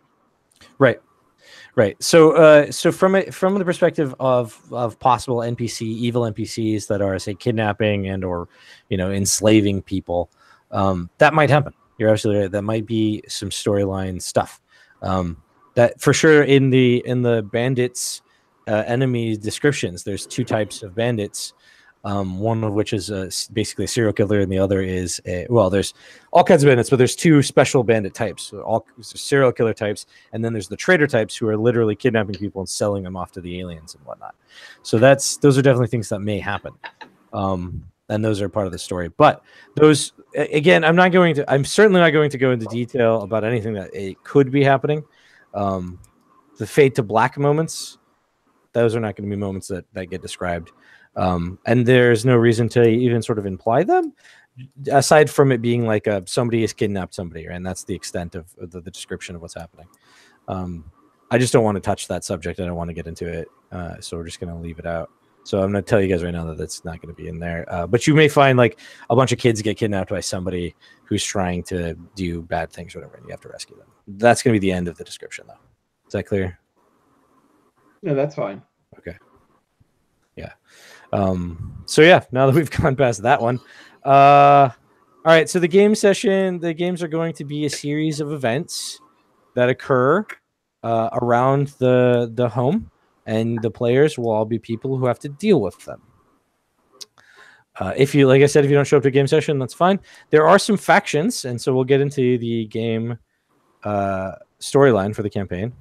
Right. So from the perspective of possible evil NPCs that are, say, kidnapping and or enslaving people, that might happen. You're absolutely right. That might be some storyline stuff. That for sure in the bandits enemy descriptions, there's two types of bandits. One of which is basically a serial killer, and the other is there's all kinds of bandits, but there's two special bandit types. So all serial killer types, and then there's the traitor types who are literally kidnapping people and selling them off to the aliens and whatnot. So those are definitely things that may happen, and those are part of the story. But those, again, I'm certainly not going to go into detail about anything that it could be happening. The fade to black moments, those are not going to be moments that get described. And there's no reason to even sort of imply them, aside from it being like somebody has kidnapped somebody, and that's the extent of the description of what's happening. I just don't want to touch that subject. I don't want to get into it, so we're just going to leave it out. So I'm going to tell you guys right now that that's not going to be in there. But you may find like a bunch of kids get kidnapped by somebody who's trying to do bad things or whatever, and you have to rescue them. That's going to be the end of the description, though. Is that clear? No, that's fine. Okay. Yeah. So yeah, now that we've gone past that one, all right. So the games are going to be a series of events that occur around the home, and the players will all be people who have to deal with them. Like I said, if you don't show up to a game session, that's fine. There are some factions, and so we'll get into the game storyline for the campaign.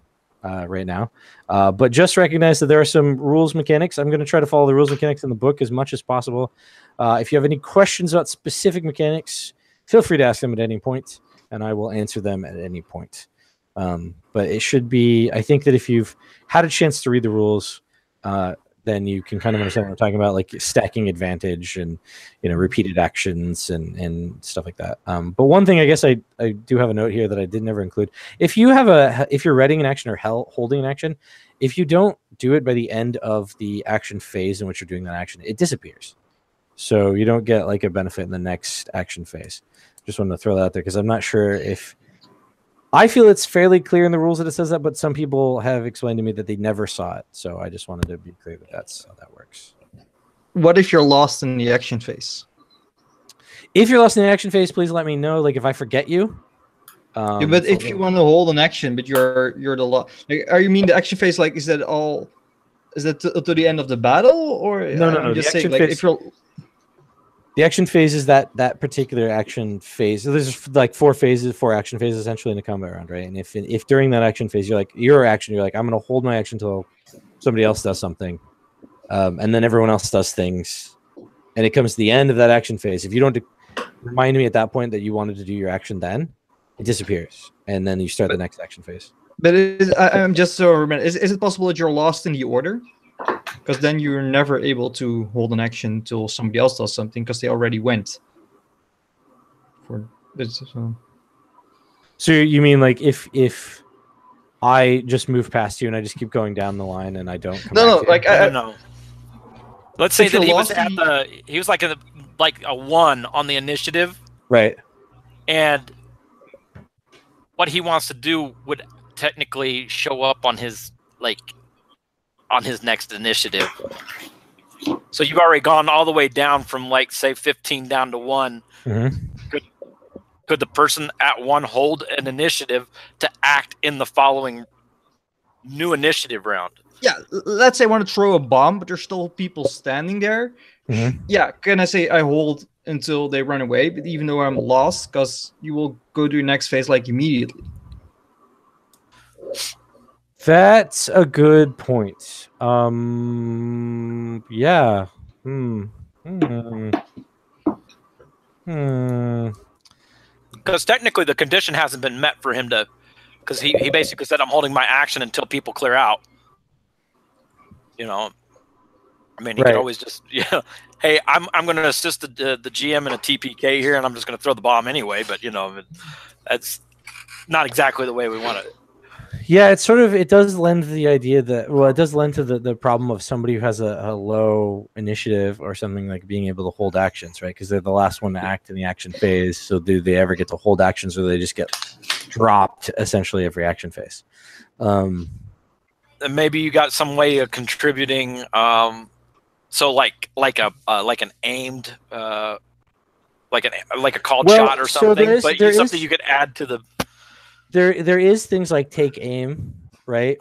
right now. But just recognize that there are some rules mechanics. I'm going to try to follow the rules mechanics in the book as much as possible. If you have any questions about specific mechanics, feel free to ask them at any point, and I will answer them at any point. But it should be, I think that if you've had a chance to read the rules, then you can kind of understand what I'm talking about, like stacking advantage and, repeated actions and stuff like that. But one thing I guess I do have a note here that I did never include. If you're readying an action or holding an action, if you don't do it by the end of the action phase in which you're doing that action, it disappears. So you don't get like a benefit in the next action phase. Just wanted to throw that out there because I'm not sure if I feel it's fairly clear in the rules that it says that, but some people have explained to me that they never saw it. So I just wanted to be clear that that's how that works. What if you're lost in the action phase? If you're lost in the action phase, please let me know. Like if I forget you. Yeah, but if you want to hold an action, but you're the like, are you mean the action phase? Like, is that to the end of the battle, or no? I'm just saying, like, if you're the action phase is that particular action phase. So there's like four action phases essentially in a combat round, right? And if during that action phase you're like I'm going to hold my action until somebody else does something, and then everyone else does things, and it comes to the end of that action phase. If you don't remind me at that point that you wanted to do your action, then it disappears, and then you start the next action phase. But I'm just so remember. Is it possible that you're lost in the order? Because then you're never able to hold an action until somebody else does something because they already went. So you mean like if I just move past you and I just keep going down the line and I don't come back to you? Like I don't know. Let's say that he was like a 1 on the initiative, right? And what he wants to do would technically show up on his next initiative. So you've already gone all the way down from like say 15 down to 1. Mm-hmm. Could the person at 1 hold an initiative to act in the following new initiative round? Yeah, let's say I want to throw a bomb, but there's still people standing there. Mm-hmm. Yeah, can I say I hold until they run away? But even though I'm lost, because you will go to the next phase like immediately. That's a good point. Yeah. Because technically the condition hasn't been met for him to, because he basically said I'm holding my action until people clear out. I mean, he could always just, hey, I'm going to assist the GM in a TPK here, and I'm just going to throw the bomb anyway. But that's not exactly the way we want it. Yeah, it does lend to the idea that, it does lend to the problem of somebody who has a low initiative or something, like being able to hold actions, right? Because they're the last one to act in the action phase. So do they ever get to hold actions, or they just get dropped essentially every action phase? And maybe you got some way of contributing. So like an aimed, like a called shot or something. But something you could add to the. There is things like take aim, right?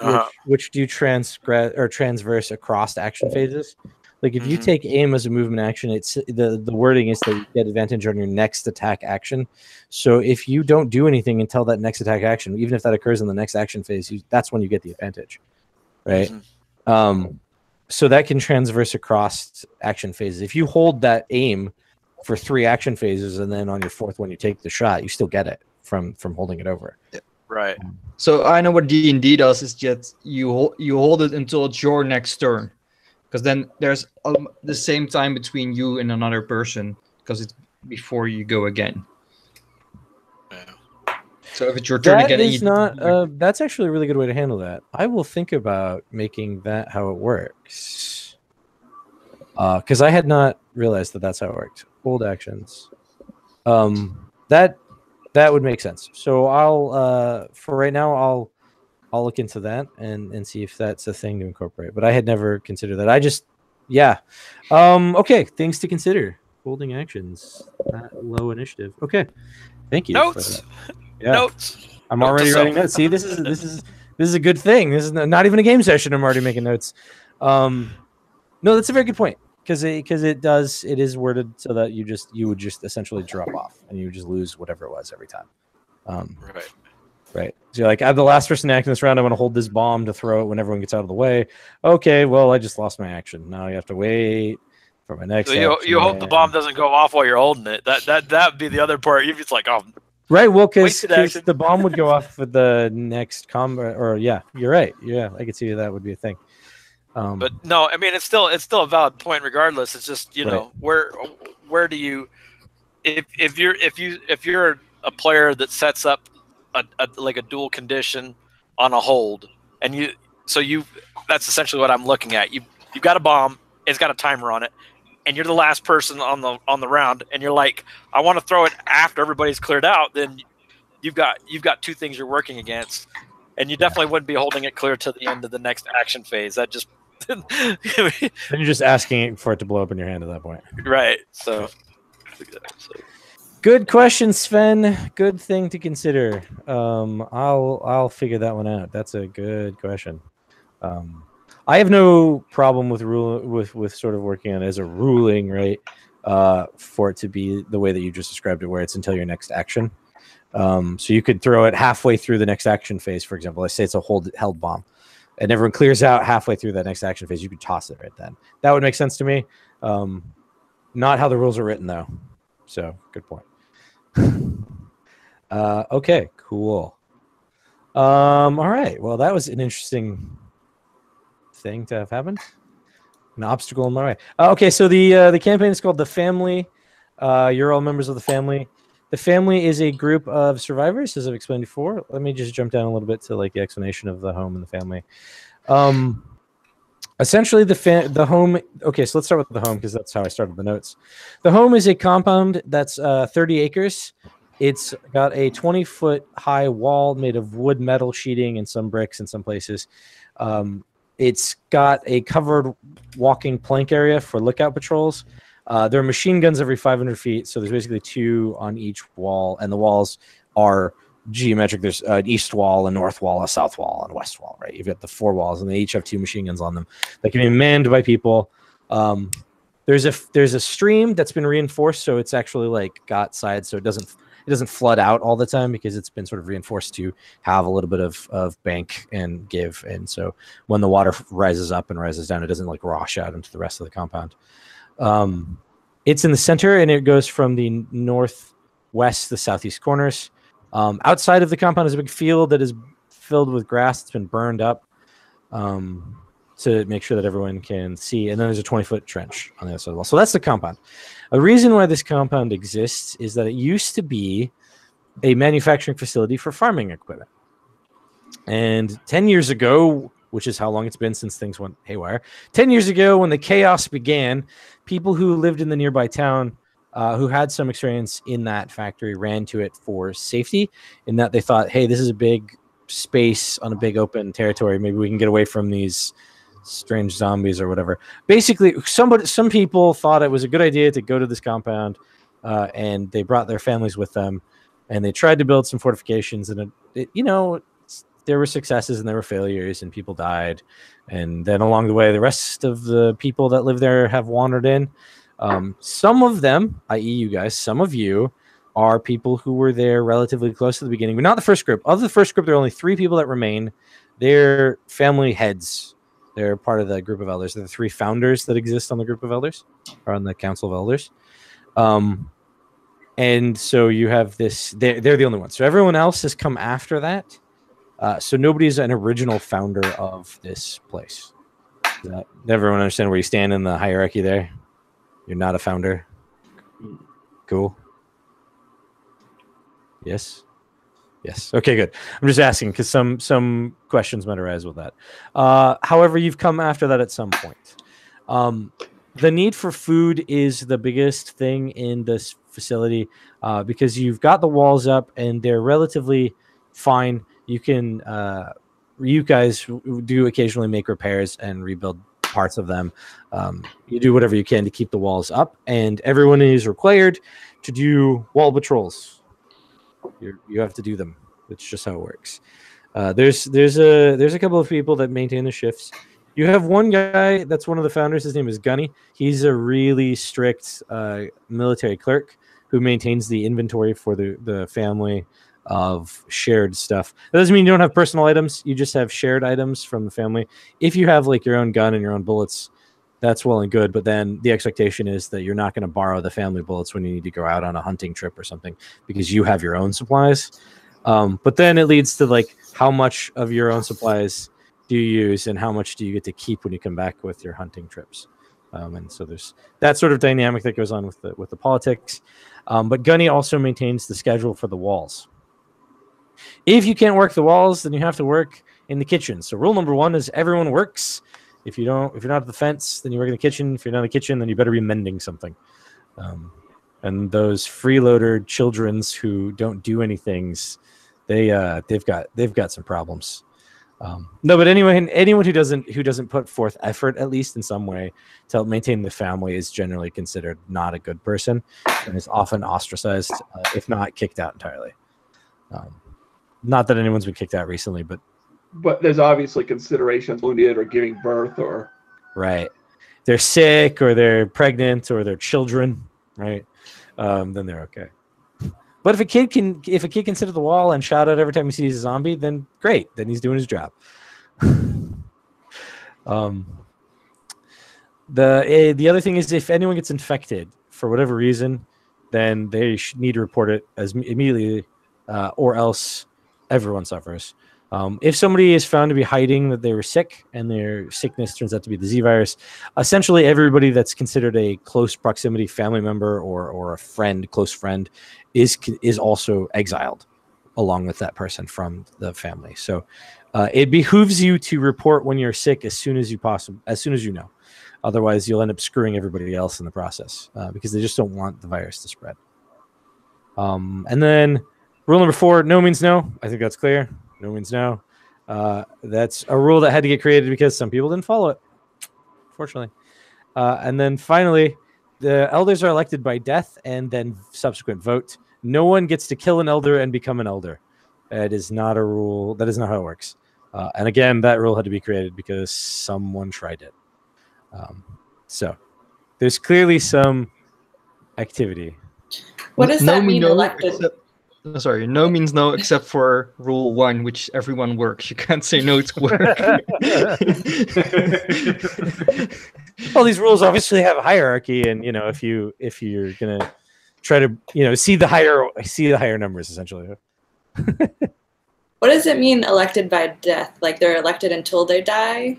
Which do transverse across action phases. Like if you take aim as a movement action, it's the wording is that you get advantage on your next attack action. So if you don't do anything until that next attack action, even if that occurs in the next action phase, that's when you get the advantage, right? So that can transverse across action phases. If you hold that aim for 3 action phases and then on your 4th one you take the shot, you still get it from holding it over. Right. So I know what D&D does is just you hold it until it's your next turn, because then there's the same time between you and another person, because it's before you go again. Yeah. So if it's your turn again, that's actually a really good way to handle that. I will think about making that how it works, because I had not realized that that's how it worked. Hold actions. That would make sense. So I'll for right now I'll look into that and see if that's a thing to incorporate. But I had never considered that. Okay, things to consider. Holding actions at low initiative. Okay. Thank you. Notes. Yeah. Notes. I'm already writing notes. See, this is a good thing. This is not even a game session. I'm already making notes. No, that's a very good point. Because it is worded so that you would just essentially drop off and you would just lose whatever it was every time. Right. Right. So you're like, I'm the last person acting this round. I want to hold this bomb to throw it when everyone gets out of the way. Okay, well, I just lost my action. Now you have to wait for my next. So you hope the bomb doesn't go off while you're holding it. That'd be the other part. You're just like, oh, right. Well, because wasted action. the bomb would go off with the next combat. Or yeah, you're right. Yeah, I could see that would be a thing. But no, I mean it's still a valid point regardless. It's just know where do you if you're a player that sets up like a dual condition on a hold and that's essentially what I'm looking at. You've got a bomb, it's got a timer on it, and you're the last person on the round, and you're like, I want to throw it after everybody's cleared out. Then you've got two things you're working against, and you definitely wouldn't be holding it clear to the end of the next action phase. That just then you're just asking for it to blow up in your hand at that point. Right. So good question, Sven. Good thing to consider. I'll figure that one out. That's a good question. I have no problem with sort of working on it as a ruling, right? For it to be the way that you just described it, where it's until your next action. So you could throw it halfway through the next action phase, for example. Let's say it's a held bomb, and everyone clears out halfway through that next action phase. You could toss it right then. That would make sense to me. Not how the rules are written, though. So good point. Okay, cool. All right. Well, that was an interesting thing to have happened. An obstacle in my way. Okay, so the campaign is called The Family. You're all members of the family. The family is a group of survivors, as I've explained before. Let me just jump down a little bit to like the explanation of the home and the family. Essentially, the home. Okay, so let's start with the home because that's how I started the notes. The home is a compound that's 30 acres. It's got a 20-foot high wall made of wood, metal sheeting, and some bricks in some places. It's got a covered walking plank area for lookout patrols. There are machine guns every 500 feet, so there's basically 2 on each wall, and the walls are geometric. There's an east wall, a north wall, a south wall, and a west wall, right? You've got the 4 walls, and they each have 2 machine guns on them that can be manned by people. There's a stream that's been reinforced, so it's actually like got sides, so it doesn't flood out all the time because it's been sort of reinforced to have a little bit of bank and give. And so when the water rises up and rises down, it doesn't like wash out into the rest of the compound. It's in the center, and it goes from the northwest to the southeast corners. Outside of the compound is a big field that is filled with grass that's been burned up to make sure that everyone can see. And then there's a 20-foot trench on the other side of the wall. So that's the compound. A reason why this compound exists is that it used to be a manufacturing facility for farming equipment. And 10 years ago, which is how long it's been since things went haywire, 10 years ago when the chaos began, people who lived in the nearby town who had some experience in that factory ran to it for safety, in that they thought, hey, this is a big space on a big open territory. Maybe we can get away from these strange zombies or whatever. Basically, some people thought it was a good idea to go to this compound, and they brought their families with them, and they tried to build some fortifications, and there were successes and there were failures, and people died. And then along the way, the rest of the people that live there have wandered in. Some of them, i.e. you guys, some of you are people who were there relatively close to the beginning, but not the first group. Of the first group, there are only 3 people that remain. They're family heads. They're part of the group of elders. They're the 3 founders that exist on the group of elders, or on the council of elders. And so you have this, they're the only ones. So everyone else has come after that. So nobody's an original founder of this place. Does everyone understand where you stand in the hierarchy there? You're not a founder. Cool. Yes. Yes. Okay, good. I'm just asking because some questions might arise with that. However, you've come after that at some point. The need for food is the biggest thing in this facility because you've got the walls up and they're relatively fine. You can, you guys do occasionally make repairs and rebuild parts of them. You do whatever you can to keep the walls up, and everyone is required to do wall patrols. You have to do them. It's just how it works. There's a couple of people that maintain the shifts. You have one guy that's one of the founders. His name is Gunny. He's a really strict military clerk who maintains the inventory for the family of shared stuff. That doesn't mean you don't have personal items. You just have shared items from the family. If you have like your own gun and your own bullets, that's well and good. But then the expectation is that you're not going to borrow the family bullets when you need to go out on a hunting trip or something because you have your own supplies. But then it leads to like how much of your own supplies do you use and how much do you get to keep when you come back with your hunting trips. And so there's that sort of dynamic that goes on with the politics. But Gunny also maintains the schedule for the walls. If you can't work the walls, then you have to work in the kitchen. So rule number 1 is everyone works. If you're not at the fence, then you work in the kitchen. If you're not in the kitchen, then you better be mending something. And those freeloader childrens who don't do anything, they've got some problems. No, but anyone who doesn't put forth effort, at least in some way, to help maintain the family is generally considered not a good person and is often ostracized, if not kicked out entirely. Not that anyone's been kicked out recently, but there's obviously considerations, wounded or giving birth or right, they're sick or they're pregnant or they're children, right? Then they're okay. But if a kid can sit at the wall and shout out every time he sees a zombie, then great. Then he's doing his job. The other thing is if anyone gets infected for whatever reason, then they need to report it as immediately, or else everyone suffers. If somebody is found to be hiding that they were sick and their sickness turns out to be the Z virus, essentially everybody that's considered a close proximity family member or a friend, close friend, is also exiled along with that person from the family. So it behooves you to report when you're sick as soon as you know. Otherwise, you'll end up screwing everybody else in the process because they just don't want the virus to spread. And then rule number 4, no means no. I think that's clear. No means no. That's a rule that had to get created because some people didn't follow it, fortunately. And then finally, the elders are elected by death and then subsequent vote. No one gets to kill an elder and become an elder. That is not a rule. That is not how it works. And again, that rule had to be created because someone tried it. So there's clearly some activity. What does that mean, elected? Sorry, no means no except for rule 1, which everyone works. You can't say no to work. Well, these rules obviously have a hierarchy, and if you're gonna try to see the higher numbers essentially. What does it mean elected by death? Like they're elected until they die?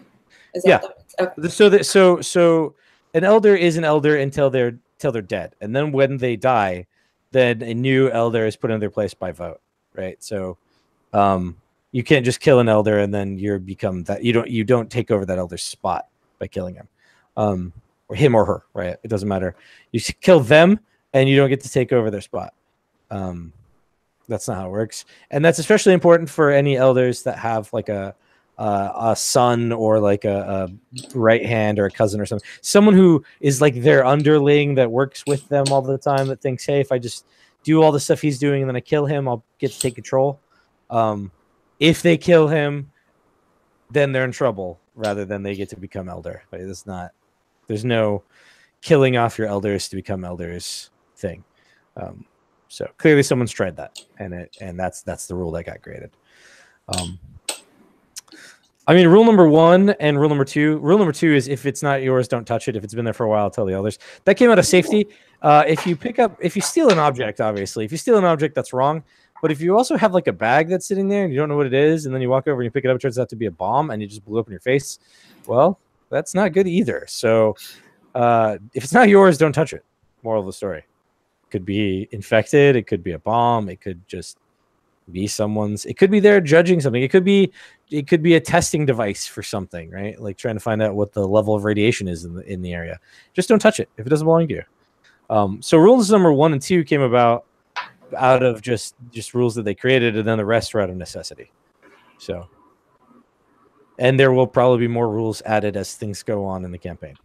Is that okay. So an elder is an elder until they're dead, and then when they die, then a new elder is put in their place by vote, right? So you can't just kill an elder and then you become that. You don't take over that elder's spot by killing him, or him or her, right? It doesn't matter. You kill them and you don't get to take over their spot. That's not how it works, and that's especially important for any elders that have like a son or like a right hand or a cousin or something, someone who is like their underling that works with them all the time, that thinks, hey, if I just do all the stuff he's doing and then I kill him, I'll get to take control. If they kill him, then they're in trouble rather than they get to become elder. Like, there's no killing off your elders to become elders thing. So clearly someone's tried that, and that's the rule that got created. I mean, rule number 1 and rule number 2. Rule number 2 is if it's not yours, don't touch it. If it's been there for a while, tell the elders. That came out of safety. If you steal an object, obviously, if you steal an object, that's wrong. But if you also have like a bag that's sitting there and you don't know what it is, and then you walk over and you pick it up, it turns out to be a bomb, and you just blew up in your face, well, that's not good either. So if it's not yours, don't touch it. Moral of the story. It could be infected. It could be a bomb. It could just be someone's. It could be they're judging something. It could be a testing device for something, right? Like trying to find out what the level of radiation is in the area. Just don't touch it if it doesn't belong to you. So rules number 1 and 2 came about out of just rules that they created, and then the rest were out of necessity. So, and there will probably be more rules added as things go on in the campaign.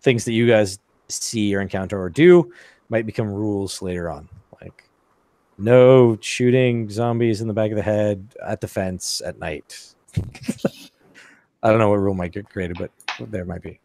Things that you guys see or encounter or do might become rules later on, like no shooting zombies in the back of the head at the fence at night. I don't know what rule might get created, but there might be.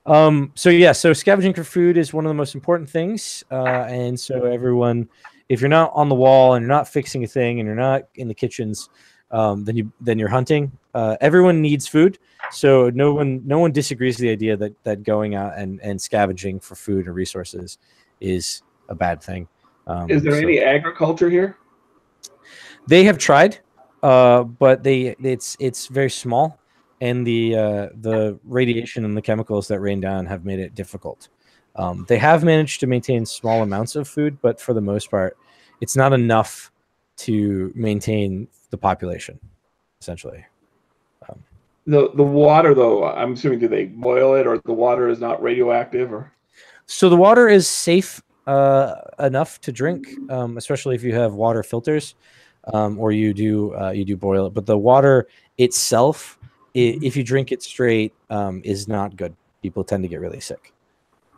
So scavenging for food is one of the most important things. And so everyone if you're not on the wall and you're not fixing a thing and you're not in the kitchens, then you're hunting. Everyone needs food, so no one disagrees with the idea that going out and scavenging for food and resources is a bad thing. Is there any agriculture here? They have tried, but it's very small, and the radiation and the chemicals that rain down have made it difficult. They have managed to maintain small amounts of food, but for the most part, it's not enough to maintain the population, essentially. The water, though, I'm assuming, do they boil it, or the water is not radioactive, or? So the water is safe enough to drink, especially if you have water filters, or you do boil it. But the water itself, if you drink it straight, is not good. People tend to get really sick,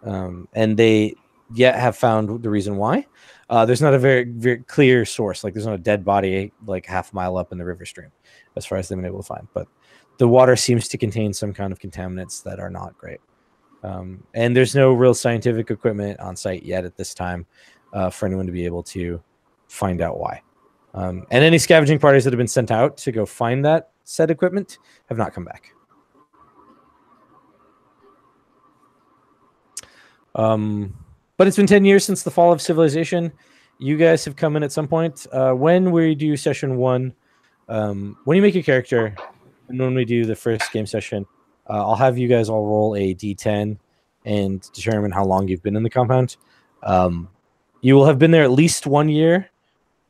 and they yet have found the reason why. There's not a very, very clear source. Like there's not a dead body like half a mile up in the river stream, as far as they've been able to find. But the water seems to contain some kind of contaminants that are not great. And there's no real scientific equipment on site yet at this time for anyone to be able to find out why. And any scavenging parties that have been sent out to go find that said equipment have not come back. But it's been 10 years since the fall of civilization. You guys have come in at some point. When we do session 1, when you make a character, and when we do the first game session, I'll have you guys all roll a d10 and determine how long you've been in the compound. You will have been there at least 1 year,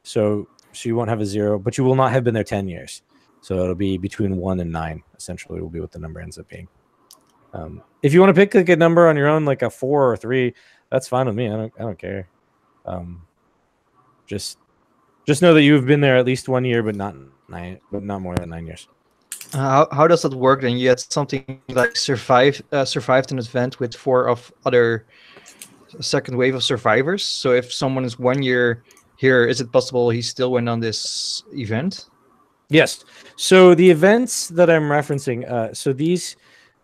so you won't have a 0, but you will not have been there 10 years. So it'll be between 1 and 9, essentially, will be what the number ends up being. If you want to pick like a number on your own, like a 4 or 3, that's fine with me. I don't care. Just know that you've been there at least 1 year, but not more than 9 years. How does that work then? You had something like survived an event with 4 of other second wave of survivors. So if someone is 1 year here, is it possible he still went on this event? Yes. So the events that I'm referencing, so these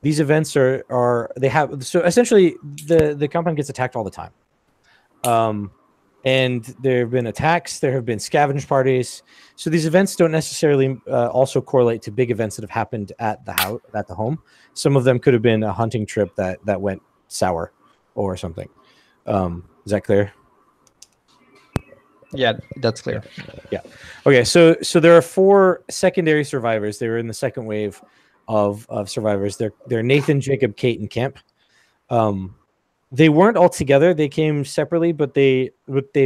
events are essentially the compound gets attacked all the time. And there have been attacks, there have been scavenge parties. So these events don't necessarily also correlate to big events that have happened at the home. Some of them could have been a hunting trip that went sour or something. Is that clear? Yeah, that's clear. Yeah. Okay, so there are 4 secondary survivors. They were in the second wave of survivors. They're Nathan, Jacob, Kate, and Kemp. They weren't all together. They came separately, but they've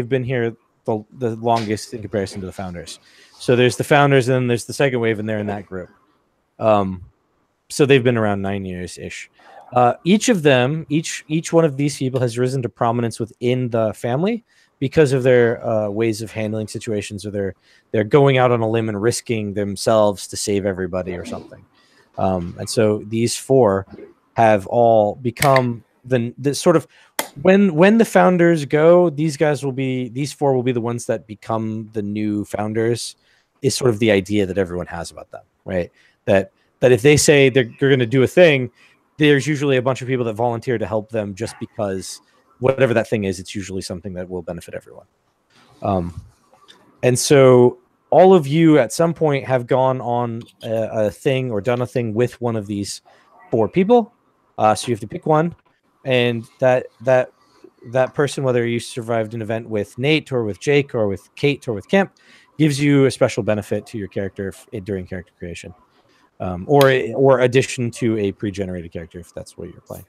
been here the longest in comparison to the founders. So there's the founders, and then there's the second wave, and they're in that group. So they've been around 9 years-ish. Each of them, each one of these people has risen to prominence within the family because of their ways of handling situations, or they're going out on a limb and risking themselves to save everybody or something. And so these 4 have all become the sort of when the founders go, these 4 will be the ones that become the new founders, is sort of the idea that everyone has about them, right? That if they say they're going to do a thing, there's usually a bunch of people that volunteer to help them just because whatever that thing is, it's usually something that will benefit everyone. And so all of you at some point have gone on a thing or done a thing with one of these 4 people. So you have to pick one, and that person, whether you survived an event with Nate or with Jake or with Kate or with Kemp, gives you a special benefit to your character during character creation, or addition to a pre-generated character if that's what you're playing.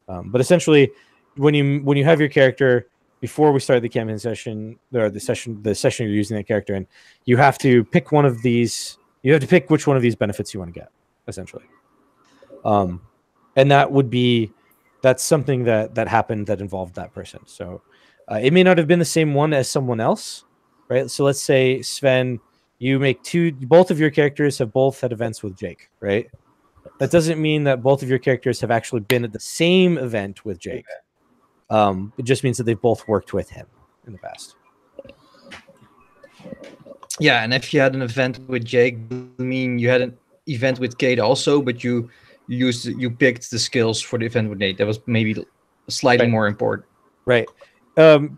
But essentially, when you have your character, before we start the campaign session, or the session you're using that character in, you have to pick one of these. You have to pick which one of these benefits you want to get, essentially. And that's something that happened that involved that person. So it may not have been the same one as someone else, right? So let's say, Sven, both of your characters have both had events with Jake, right? That doesn't mean that both of your characters have actually been at the same event with Jake. It just means that they've both worked with him in the past. Yeah, and if you had an event with Jake, I mean you had an event with Kate also, but you picked the skills for the event with Nate. That was maybe slightly more important. Right.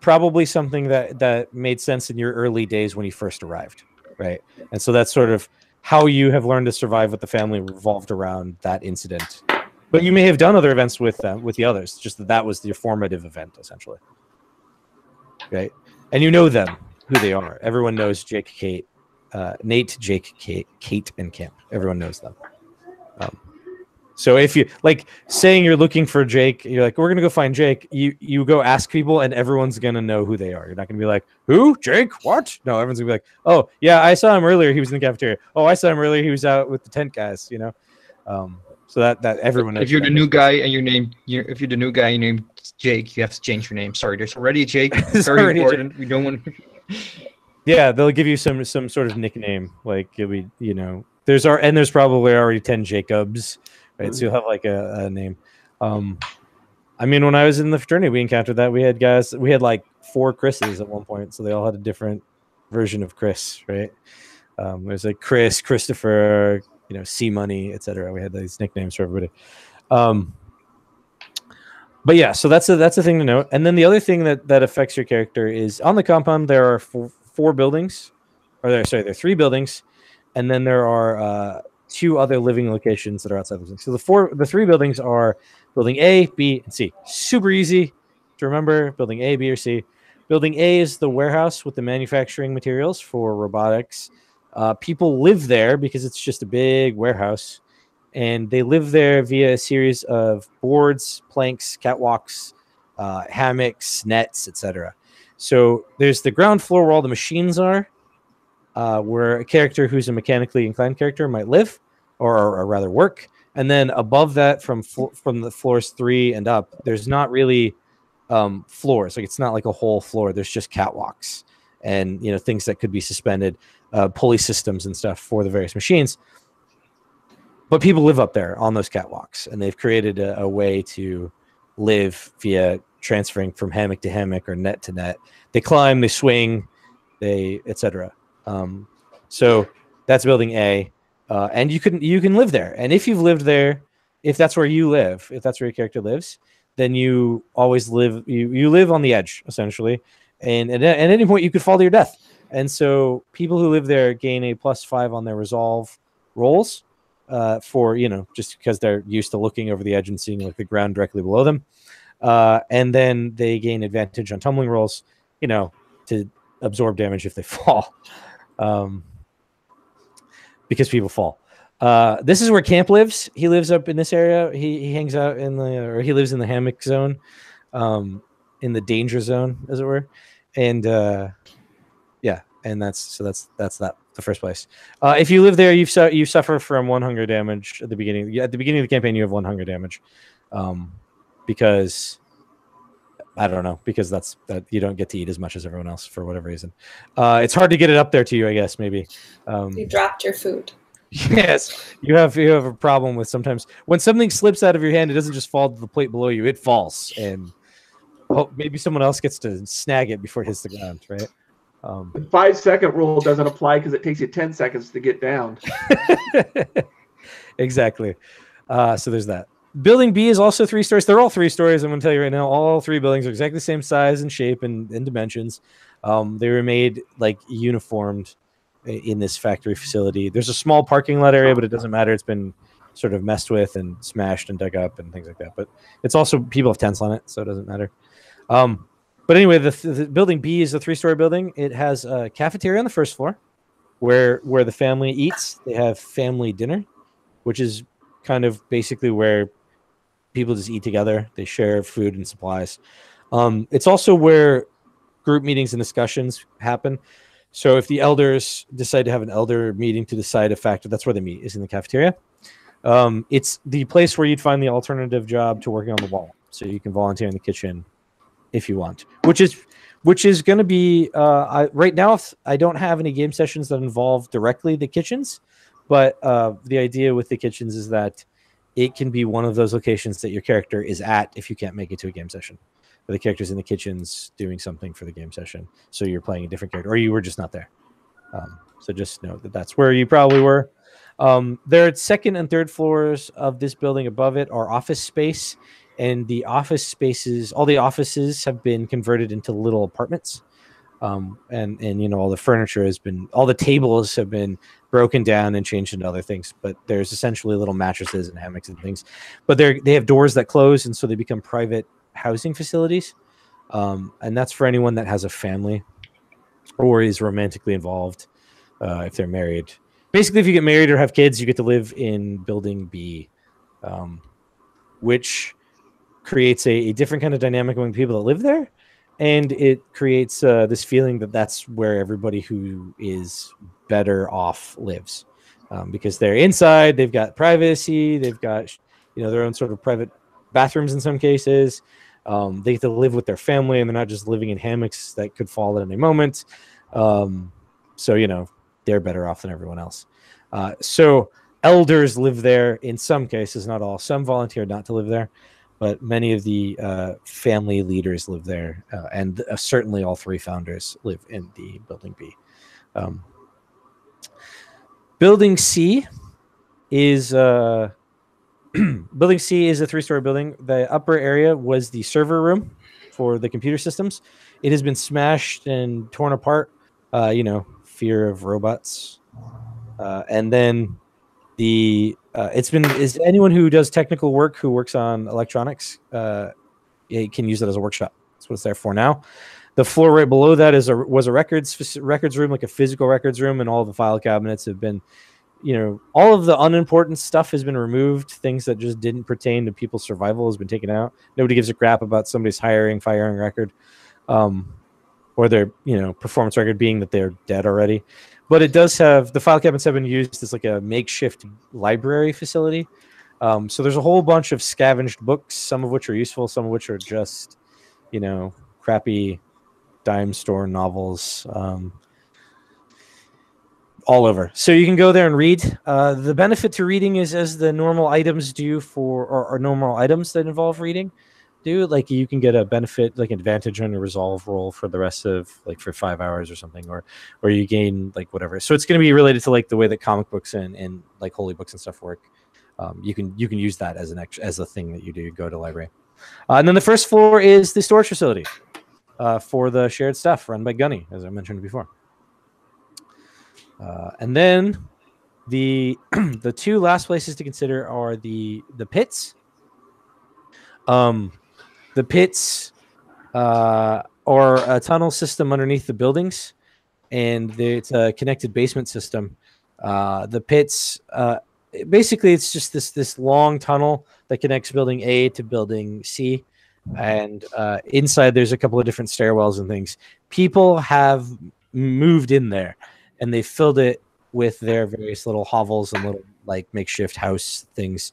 Probably something that made sense in your early days when you first arrived, right? And so that's sort of how you have learned to survive with the family revolved around that incident. But you may have done other events with them, with the others, just that was your formative event, essentially. Right? And you know them, who they are. Everyone knows Jake, Kate, Nate, Jake, Kate, and Camp. Everyone knows them. So if you like saying you're looking for Jake, you're like, we're gonna go find Jake. You go ask people, and everyone's gonna know who they are. You're not gonna be like, who? Jake? What? No, everyone's gonna be like, oh yeah, I saw him earlier. He was in the cafeteria. Oh, I saw him earlier. He was out with the tent guys. You know, so that everyone knows. If you're the new guy and if you're the new guy, you named Jake, you have to change your name. Sorry, there's already a Jake. Very important. We don't want. Yeah, they'll give you some sort of nickname. Like it'll be, you know, there's probably already 10 Jacobs. Right, so you'll have like a name. I mean, when I was in the fraternity, we encountered that. We had like 4 Chris's at one point, so they all had a different version of Chris, right? There's like Chris, Christopher, you know, C Money, etc. We had these nicknames for everybody. But yeah, so that's a thing to note. And then the other thing that affects your character is on the compound there are 4 buildings, there are 3 buildings, and then there are 2 other living locations that are outside the building. So the 3 buildings are building A, B, and C. Super easy to remember. Building A, B, or C. Building A is the warehouse with the manufacturing materials for robotics. People live there because it's just a big warehouse, and they live there via a series of boards, planks, catwalks, hammocks, nets, etc. So there's the ground floor where all the machines are, where a character who's a mechanically inclined character might live, or rather work. And then above that, from the floors 3 and up, there's not really floors. Like it's not like a whole floor. There's just catwalks and, you know, things that could be suspended, pulley systems and stuff for the various machines. But people live up there on those catwalks, and they've created a way to live via transferring from hammock to hammock or net to net. They climb, they swing, etc. So that's building A, and you can live there. And if you've lived there, if that's where you live, if that's where your character lives, then you always live. You live on the edge essentially, and at any point you could fall to your death. And so people who live there gain a +5 on their resolve rolls, for, you know, just because they're used to looking over the edge and seeing like the ground directly below them, and then they gain advantage on tumbling rolls, you know, to absorb damage if they fall. Because people fall. This is where Camp lives. He lives up in this area. He hangs out he lives in the hammock zone, in the danger zone, as it were. And yeah, and that's that. The first place. If you live there, you suffer from 1 hunger damage at the beginning. At the beginning of the campaign, you have 1 hunger damage, because I don't know, because that you don't get to eat as much as everyone else for whatever reason. It's hard to get it up there to you, I guess, maybe. You dropped your food. Yes, you have a problem with sometimes when something slips out of your hand, it doesn't just fall to the plate below you; it falls, and maybe someone else gets to snag it before it hits the ground, right? The 5-second rule doesn't apply because it takes you 10 seconds to get down. Exactly. So there's that. Building B is also 3 stories. They're all 3 stories. I'm going to tell you right now. All 3 buildings are exactly the same size and shape and dimensions. They were made like uniformed in this factory facility. There's a small parking lot area, but it doesn't matter. It's been sort of messed with and smashed and dug up and things like that. But it's also, people have tents on it, so it doesn't matter. But anyway, the building B is a 3-story building. It has a cafeteria on the first floor where the family eats. They have family dinner, which is kind of basically where people just eat together. They share food and supplies. It's also where group meetings and discussions happen. So if the elders decide to have an elder meeting to decide a factor, that's where they meet, is in the cafeteria. It's the place where you'd find the alternative job to working on the wall. So you can volunteer in the kitchen if you want, which is going to be right now. I don't have any game sessions that involve directly the kitchens, but the idea with the kitchens is that it can be one of those locations that your character is at if you can't make it to a game session. But the character's in the kitchens doing something for the game session, so you're playing a different character, or you were just not there. So just know that that's where you probably were. There are 2nd and 3rd floors of this building. Above it are office space and the office spaces, all the offices have been converted into little apartments. And you know, all the furniture has been, all the tables have been broken down and changed into other things, but there's essentially little mattresses and hammocks and things, but they have doors that close, and so they become private housing facilities. And that's for anyone that has a family or is romantically involved, if they're married. Basically, if you get married or have kids, you get to live in Building B, which creates a different kind of dynamic among people that live there. And it creates this feeling that that's where everybody who is better off lives, because they're inside, they've got privacy, they've got, you know, their own sort of private bathrooms in some cases. They get to live with their family, and they're not just living in hammocks that could fall at any moment. So, you know, they're better off than everyone else. So elders live there in some cases, not all. Some volunteer not to live there, but many of the family leaders live there, and certainly all three founders live in the Building B. Building C is Building C is a 3-story building. The upper area was the server room for the computer systems. It has been smashed and torn apart. You know, fear of robots, and then is anyone who does technical work, who works on electronics, it can use it as a workshop. That's what it's there for now. The floor right below that was a records room, like a physical records room, and all the file cabinets have been, you know, all of the unimportant stuff has been removed. Things that just didn't pertain to people's survival has been taken out. Nobody gives a crap about somebody's firing record, or their, you know, performance record being that they're dead already. But it does have, the file cabinets have been used as like a makeshift library facility. So there's a whole bunch of scavenged books, some of which are useful, some of which are just, you know, crappy dime store novels, all over. So you can go there and read. The benefit to reading is, as the normal items do or normal items that involve reading do, like you can get a benefit, like advantage on your resolve roll for the rest of, like, for 5 hours or something, or you gain, like, whatever. So it's going to be related to, like, the way that comic books and like holy books and stuff work. You can use that as as a thing that you do, go to library. And then the first floor is the storage facility for the shared stuff run by Gunny, as I mentioned before. And then the the two last places to consider are the pits. The pits are a tunnel system underneath the buildings, and it's a connected basement system. The pits, basically, it's just this long tunnel that connects building A to building C, and inside there's a couple of different stairwells and things. People have moved in there, and they filled it with their various little hovels and little, like, makeshift house things.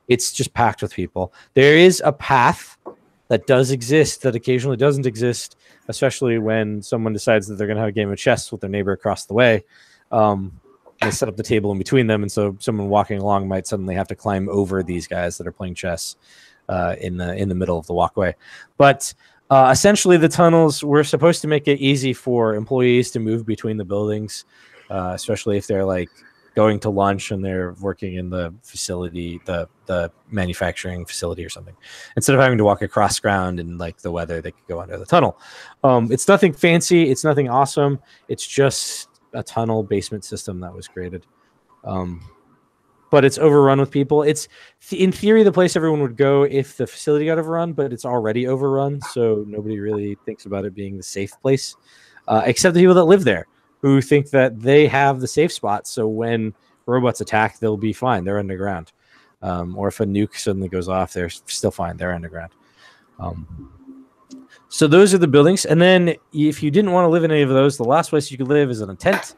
It's just packed with people. There is a path that does exist that occasionally doesn't exist, especially when someone decides that they're going to have a game of chess with their neighbor across the way. They set up the table in between them, and so someone walking along might suddenly have to climb over these guys that are playing chess in the middle of the walkway. But essentially, the tunnels were supposed to make it easy for employees to move between the buildings, especially if they're, like, going to lunch and they're working in the facility, the manufacturing facility or something. Instead of having to walk across ground and, like, the weather, they could go under the tunnel. It's nothing fancy. It's nothing awesome. It's just a tunnel basement system that was created. But it's overrun with people. It's, in theory, the place everyone would go if the facility got overrun, but it's already overrun, so nobody really thinks about it being the safe place, except the people that live there, who think that they have the safe spot, so when robots attack, they'll be fine. They're underground. Or if a nuke suddenly goes off, they're still fine. They're underground. So those are the buildings. And then if you didn't want to live in any of those, the last place you could live is in a tent.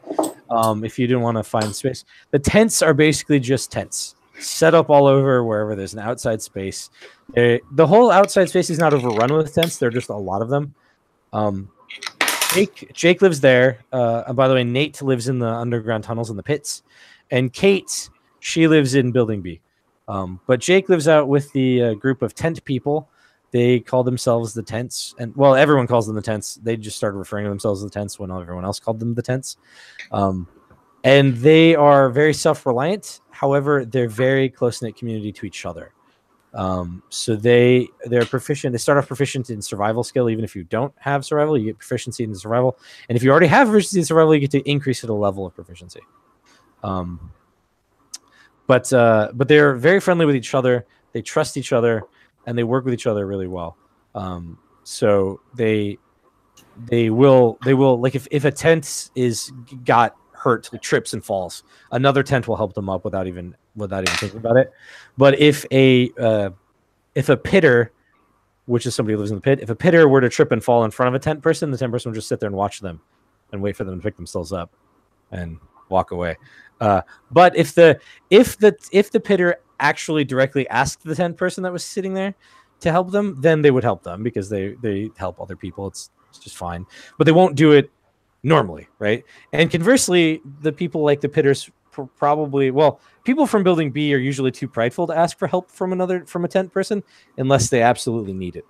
If you didn't want to find space. The tents are basically just tents set up all over wherever there's an outside space. The whole outside space is not overrun with tents. There are just a lot of them. Jake lives there. And by the way, Nate lives in the underground tunnels in the pits. And Kate, she lives in Building B. But Jake lives out with the group of tent people. They call themselves the Tents. And, well, everyone calls them the Tents. They just started referring to themselves as the Tents when everyone else called them the Tents. And they are very self-reliant. However, they're very close-knit community to each other. So they're proficient. They start off proficient in survival skill. Even if you don't have survival, you get proficiency in survival. And if you already have proficiency in survival, you get to increase it a level of proficiency. But they're very friendly with each other. They trust each other, and they work with each other really well. So they will like if a tent got hurt, like trips and falls, another tent will help them up without even thinking about it. But if a pitter, which is somebody who lives in the pit, if a pitter were to trip and fall in front of a tent person, the tent person would just sit there and watch them and wait for them to pick themselves up and walk away. But if the pitter actually directly asked the tent person that was sitting there to help them, then they would help them because they help other people. It's just fine. But they won't do it normally, right? And conversely, the people like the pitters probably, well, people from building B are usually too prideful to ask for help from a tent person unless they absolutely need it.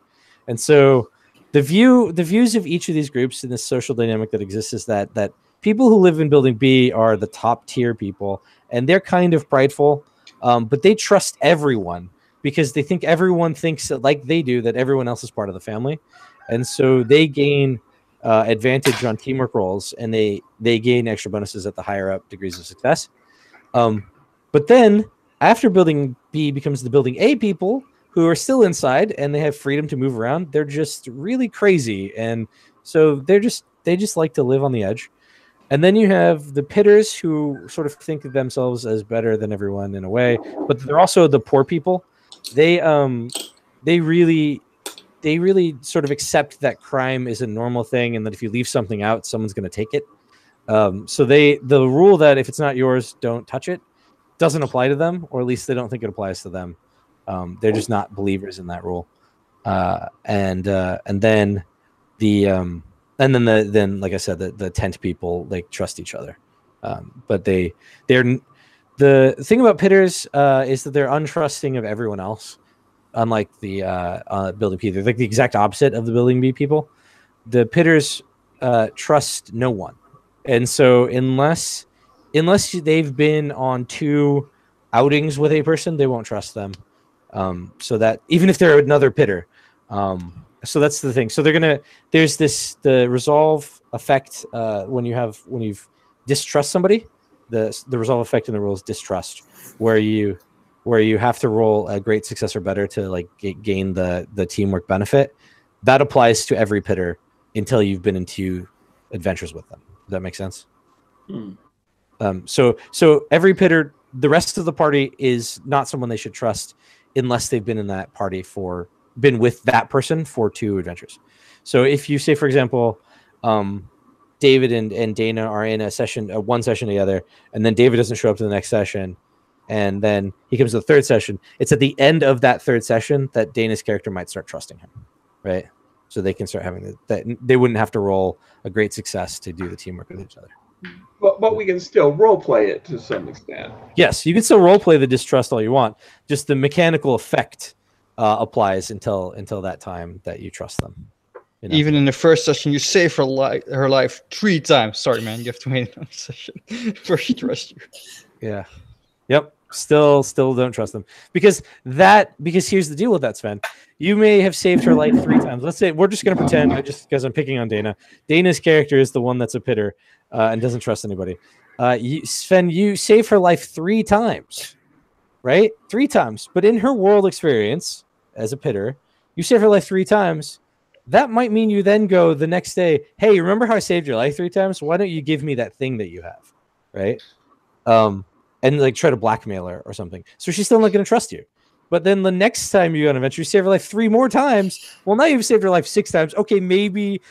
And so the views of each of these groups in this social dynamic that exists is that people who live in building B are the top tier people, and they're kind of prideful, but they trust everyone because they think everyone thinks like they do, that everyone else is part of the family. And so they gain advantage on teamwork rolls, and they gain extra bonuses at the higher up degrees of success. But then after building B becomes the building A people who are still inside and they have freedom to move around, they're just really crazy. And so they just like to live on the edge. And then you have the pitters who sort of think of themselves as better than everyone in a way, but they're also the poor people. They really sort of accept that crime is a normal thing, and that if you leave something out, someone's going to take it. So the rule that if it's not yours, don't touch it, doesn't apply to them, or at least they don't think it applies to them. They're just not believers in that rule. And then like I said, the tent people like trust each other. But the thing about pitters is that they're untrusting of everyone else. Unlike the building B, they're like the exact opposite of the building B people. The pitters trust no one, and so unless they've been on 2 outings with a person, they won't trust them. So that even if they're another pitter, so that's the thing. So there's the resolve effect when you've distrust somebody. The resolve effect in the rule is distrust, where you have to roll a great success or better to like gain the teamwork benefit. That applies to every pitter until you've been in 2 adventures with them. Does that make sense? So every pitter, the rest of the party is not someone they should trust unless they've been in that party been with that person for 2 adventures. So if you say, for example, David and Dana are in one session together, and then David doesn't show up to the next session, and then he comes to the 3rd session, it's at the end of that 3rd session that Dana's character might start trusting him, right? So they can start having that they wouldn't have to roll a great success to do the teamwork with each other. But we can still role play it to some extent. Yes, you can still role play the distrust all you want. Just the mechanical effect applies until that time that you trust them. You know? Even in the first session, you save her life 3 times. Sorry, man, you have to wait another session before she trusts you. Yeah. Yep. Still don't trust them because here's the deal with that, Sven. You may have saved her life 3 times. Let's say we're just going to pretend, because I'm picking on Dana. Dana's character is the one that's a pitter and doesn't trust anybody. Sven, you save her life 3 times, right? 3 times. But in her world experience as a pitter, you save her life 3 times. That might mean you then go the next day, hey, remember how I saved your life 3 times? Why don't you give me that thing that you have, right? And like try to blackmail her or something. So she's still not going to trust you. But then the next time you go on an adventure, you save her life 3 more times. Well, now you've saved her life 6 times. Okay, maybe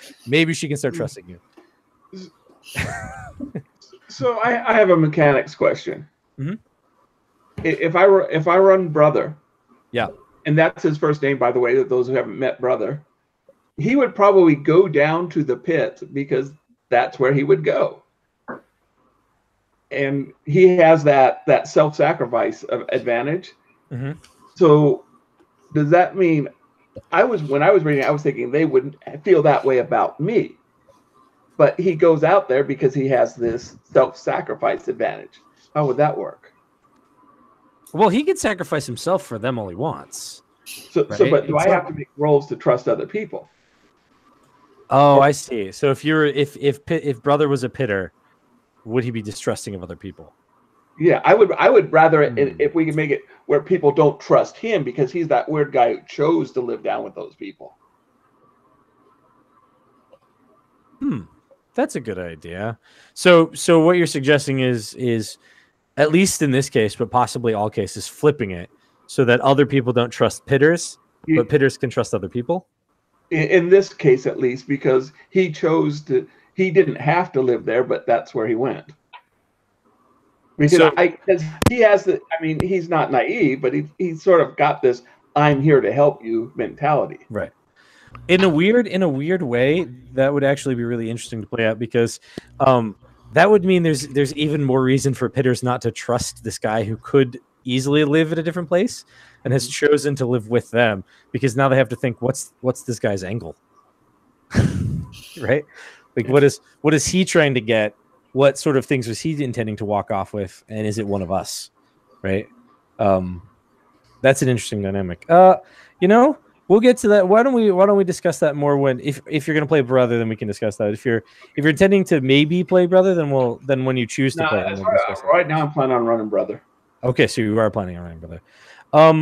she can start trusting you. So I have a mechanics question. Mm-hmm. If I run Brother, yeah, and that's his first name, by the way, that those who haven't met Brother, he would probably go down to the pit because that's where he would go. And he has that self-sacrifice advantage. Mm-hmm. So does that mean when I was reading, I was thinking they wouldn't feel that way about me, but he goes out there because he has this self-sacrifice advantage. How would that work? Well, he can sacrifice himself for them all he wants. So, right? but do I have to make rolls to trust other people? Oh, I see. So if brother was a pitter, would he be distrusting of other people? Yeah, I would rather if we can make it where people don't trust him because he's that weird guy who chose to live down with those people. That's a good idea. So what you're suggesting is at least in this case, but possibly all cases, flipping it so that other people don't trust pitters, but pitters can trust other people. In this case, at least, because he chose to, he didn't have to live there, but that's where he went. Because because he has the, I mean, he's not naive, but he's sort of got this "I'm here to help you" mentality. Right. In a weird way, that would actually be really interesting to play out because that would mean there's even more reason for pitters not to trust this guy who could easily live at a different place and has chosen to live with them because now they have to think what's this guy's angle, right? Like what is he trying to get? What sort of things was he intending to walk off with, and is it one of us, right? That's an interesting dynamic. We'll get to that. Why don't we discuss that more when if you're going to play brother, then we can discuss that. If you're intending to maybe play brother, then when you choose to play, right now I'm planning on running brother. Okay, so you are planning on running brother. I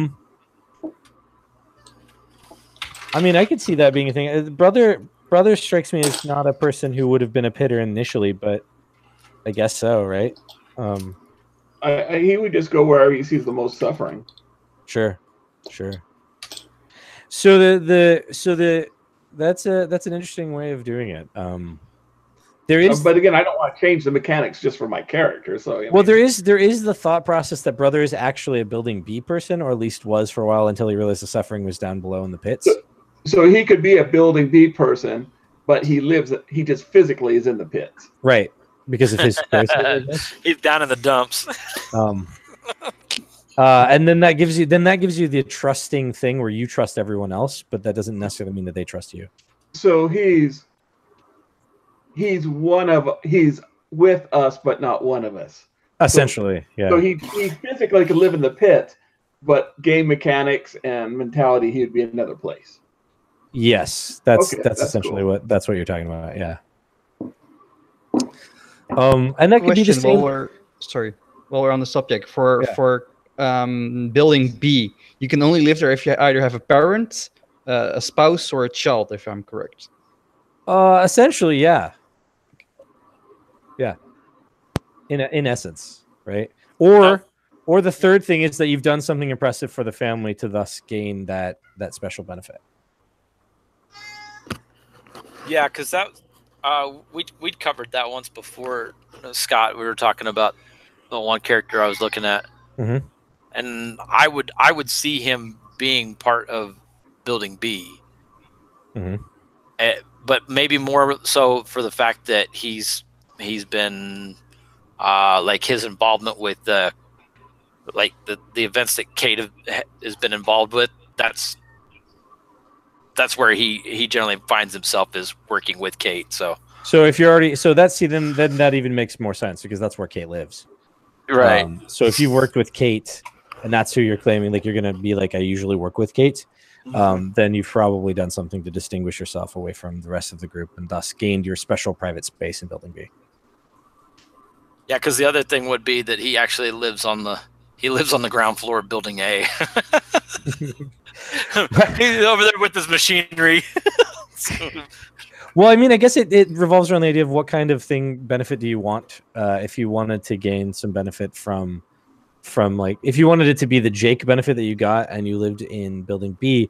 mean, I could see that being a thing. Brother strikes me as not a person who would have been a pitter initially, but I guess so, right? He would just go wherever he sees the most suffering. Sure. So that's an interesting way of doing it. There is, but again, I don't want to change the mechanics just for my character. So there is the thought process that brother is actually a building B person, or at least was for a while until he realized the suffering was down below in the pits. So he could be a building B person, but he just physically is in the pits. Right. Because of his he's down in the dumps. And then that gives you the trusting thing where you trust everyone else, but that doesn't necessarily mean that they trust you. So he's with us, but not one of us. Essentially, yeah. So he physically could live in the pit, but game mechanics and mentality, he'd be in another place. Yes, that's essentially cool. That's what you're talking about. Yeah. And that could be the same. While we're on the subject, for building B, you can only live there if you either have a parent, a spouse, or a child, if I'm correct. Essentially, yeah. In essence, right? Or the third thing is that you've done something impressive for the family to thus gain that special benefit. Yeah, because that we'd covered that once before, Scott. We were talking about the one character I was looking at, and I would see him being part of building B, but maybe more so for the fact that he's been like his involvement with the events that Kate has been involved with. That's where he generally finds himself, is working with Kate. So if you're already then that even makes more sense because that's where Kate lives. Right. So if you worked with Kate and that's who you're claiming, like you're going to be like, I usually work with Kate, then you've probably done something to distinguish yourself away from the rest of the group and thus gained your special private space in building B. Yeah, because the other thing would be that he actually lives on the ground floor of building A. He's over there with his machinery. Well, I mean, I guess it revolves around the idea of what kind of benefit do you want? If you wanted to gain some benefit from like, if you wanted it to be the Jake benefit that you got and you lived in building B,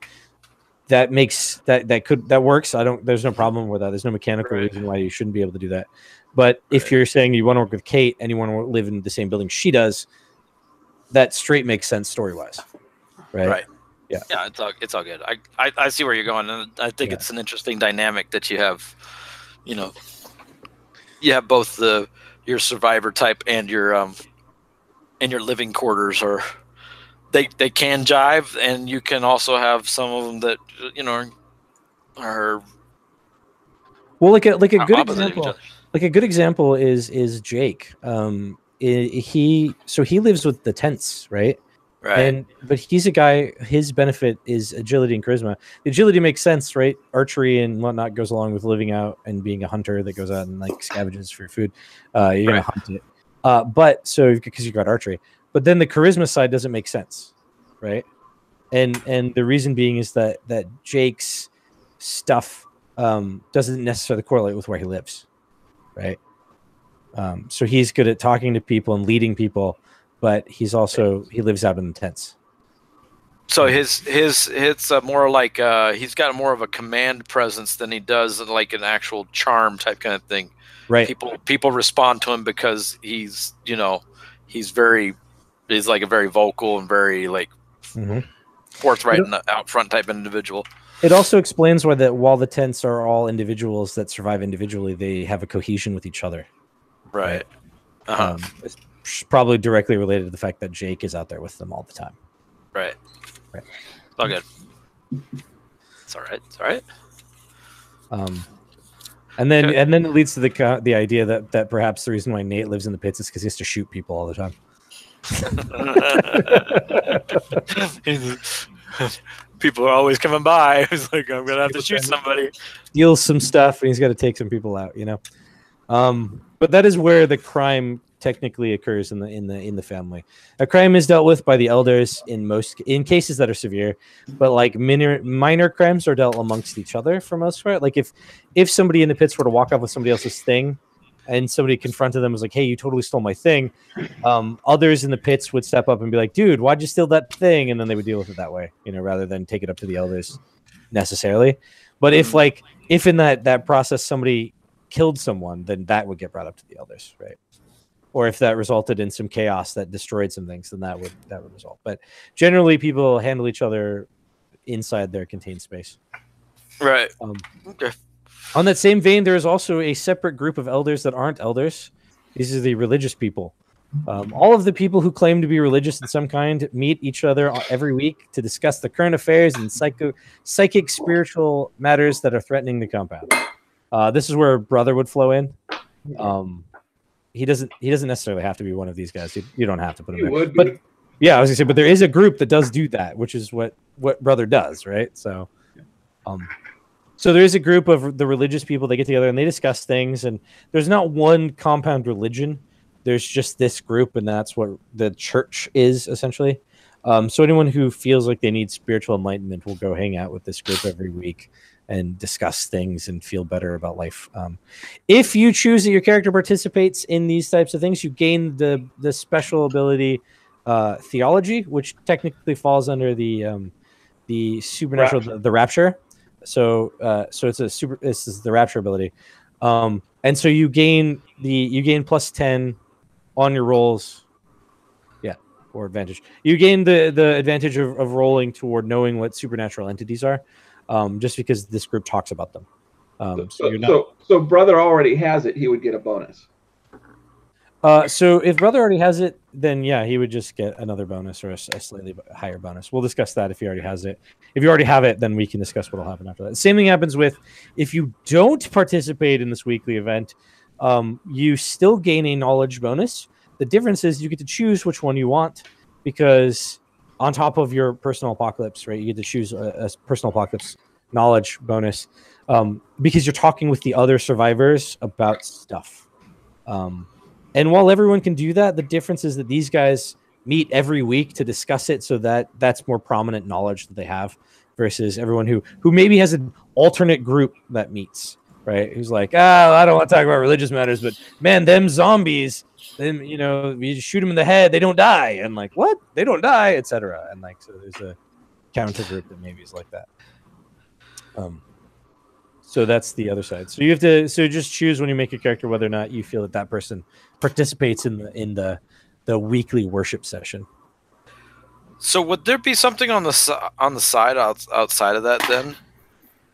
that makes that works. There's no problem with that. There's no mechanical reason why you shouldn't be able to do that. But if you're saying you want to work with Kate and you want to live in the same building she does, that straight makes sense story-wise. Right. Yeah, it's all good. I see where you're going, and I think it's an interesting dynamic that you have. You have both your survivor type and your living quarters, or they can jive, and you can also have some of them that are. Well, like a good example. Like a good example is Jake. He lives with the tents, right? Right. But he's a guy. His benefit is agility and charisma. The agility makes sense, right? Archery and whatnot goes along with living out and being a hunter that goes out and like scavenges for your food. You're gonna hunt it. But so because you got archery, but then the charisma side doesn't make sense, right? And the reason being is that Jake's stuff doesn't necessarily correlate with where he lives, right? So he's good at talking to people and leading people, but he lives out in the tents. So his it's more like he's got more of a command presence than he does like an actual charm type kind of thing. Right. People respond to him because he's like a very vocal and very like forthright and out front type individual. It also explains why while the tents are all individuals that survive individually, they have a cohesion with each other. Right. It's probably directly related to the fact that Jake is out there with them all the time. Right. It's all good. It's all right. It's all right. And then it leads to the idea that perhaps the reason why Nate lives in the pits is because he has to shoot people all the time. People are always coming by. He's like, I'm gonna have to shoot somebody. Steals some stuff, and he's got to take some people out. But that is where the crime technically occurs in the family. A crime is dealt with by the elders in cases that are severe, but like minor crimes are dealt amongst each other for most part. Like if somebody in the pits were to walk off with somebody else's thing, and somebody confronted them, was like, "Hey, you totally stole my thing," others in the pits would step up and be like, "Dude, why'd you steal that thing?" And then they would deal with it that way, rather than take it up to the elders necessarily. But if in that process somebody killed someone, then that would get brought up to the elders, right? Or if that resulted in some chaos that destroyed some things, then that would result. But generally, people handle each other inside their contained space. Right. Okay. On that same vein, there is also a separate group of elders that aren't elders. These are the religious people. All of the people who claim to be religious in some kind meet each other every week to discuss the current affairs and psychic spiritual matters that are threatening the compound. This is where Brother would flow in. He doesn't necessarily have to be one of these guys. You don't have to put him there. But yeah, I was gonna say, but there is a group that does do that, which is what Brother does, right? So, so there is a group of the religious people. They get together and they discuss things. And there's not one compound religion. There's just this group, and that's what the church is essentially. So anyone who feels like they need spiritual enlightenment will go hang out with this group every week and discuss things and feel better about life. If you choose that your character participates in these types of things, you gain the special ability theology, which technically falls under the supernatural, the rapture. So this is the rapture ability, and so you gain plus 10 on your rolls. Or advantage. You gain the advantage of rolling toward knowing what supernatural entities are, just because this group talks about them. So Brother already has it. He would get a bonus. So if Brother already has it, then yeah, he would just get another bonus or a slightly higher bonus. We'll discuss that if he already has it. If you already have it, then we can discuss what will happen after that. The same thing happens with if you don't participate in this weekly event, you still gain a knowledge bonus. The difference is you get to choose which one you want, because on top of your personal apocalypse, right, you get to choose a personal apocalypse knowledge bonus, because you're talking with the other survivors about stuff. And while everyone can do that, the difference is that these guys meet every week to discuss it, so that's more prominent knowledge that they have versus everyone who maybe has an alternate group that meets, right? Who's like, I don't want to talk about religious matters, but man, them zombies, then you just shoot them in the head, they don't die, and like, what? They don't die, etc. And like, so there's a counter group that maybe is like that. So that's the other side. So you have to just choose when you make a character whether or not you feel that person participates in the weekly worship session. So would there be something on the side outside of that then?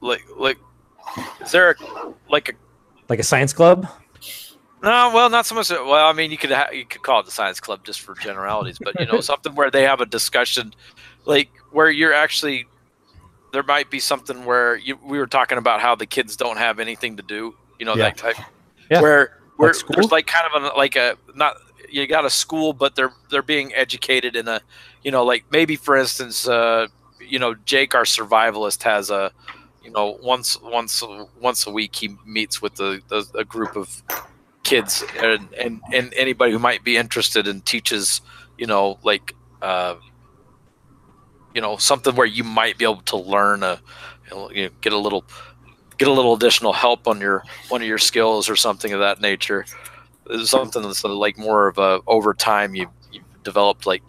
Like is there a science club? No, well, not so much. Well, I mean, you could call it the science club just for generalities, but something where they have a discussion, like where you're actually. There might be something where we were talking about how the kids don't have anything to do, that type. Yeah. Where there's like kind of not you got a school, but they're being educated in a, like maybe for instance, Jake, our survivalist, has a, once a week he meets with a group of kids and anybody who might be interested and teaches, like something where you might be able to learn get a little additional help on one of your skills or something of that nature. It's something that's like more of a over time you've developed, like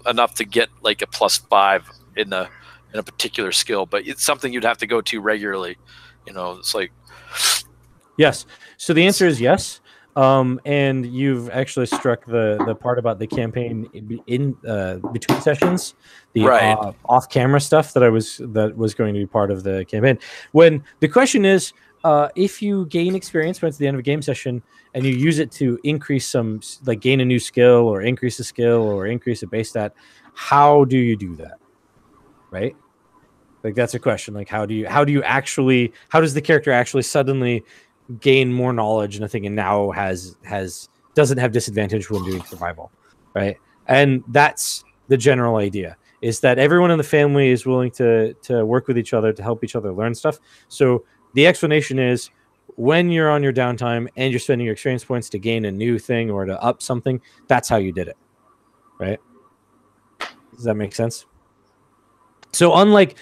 enough to get like a +5 in a particular skill, but it's something you'd have to go to regularly. It's like yes. So the answer is yes. And you've actually struck the part about the campaign in between sessions, the right. Off-camera stuff that was going to be part of the campaign. When the question is, if you gain experience points at the end of a game session and you use it to increase some, like gain a new skill or increase a skill or increase a base stat, how do you do that? Right? Like that's a question. Like how does the character actually suddenly gain more knowledge and a thing, and now doesn't have disadvantage when doing survival, right? And that's the general idea, is that everyone in the family is willing to work with each other to help each other learn stuff. So the explanation is, when you're on your downtime and you're spending your experience points to gain a new thing or to up something, that's how you did it, right? Does that make sense? So unlike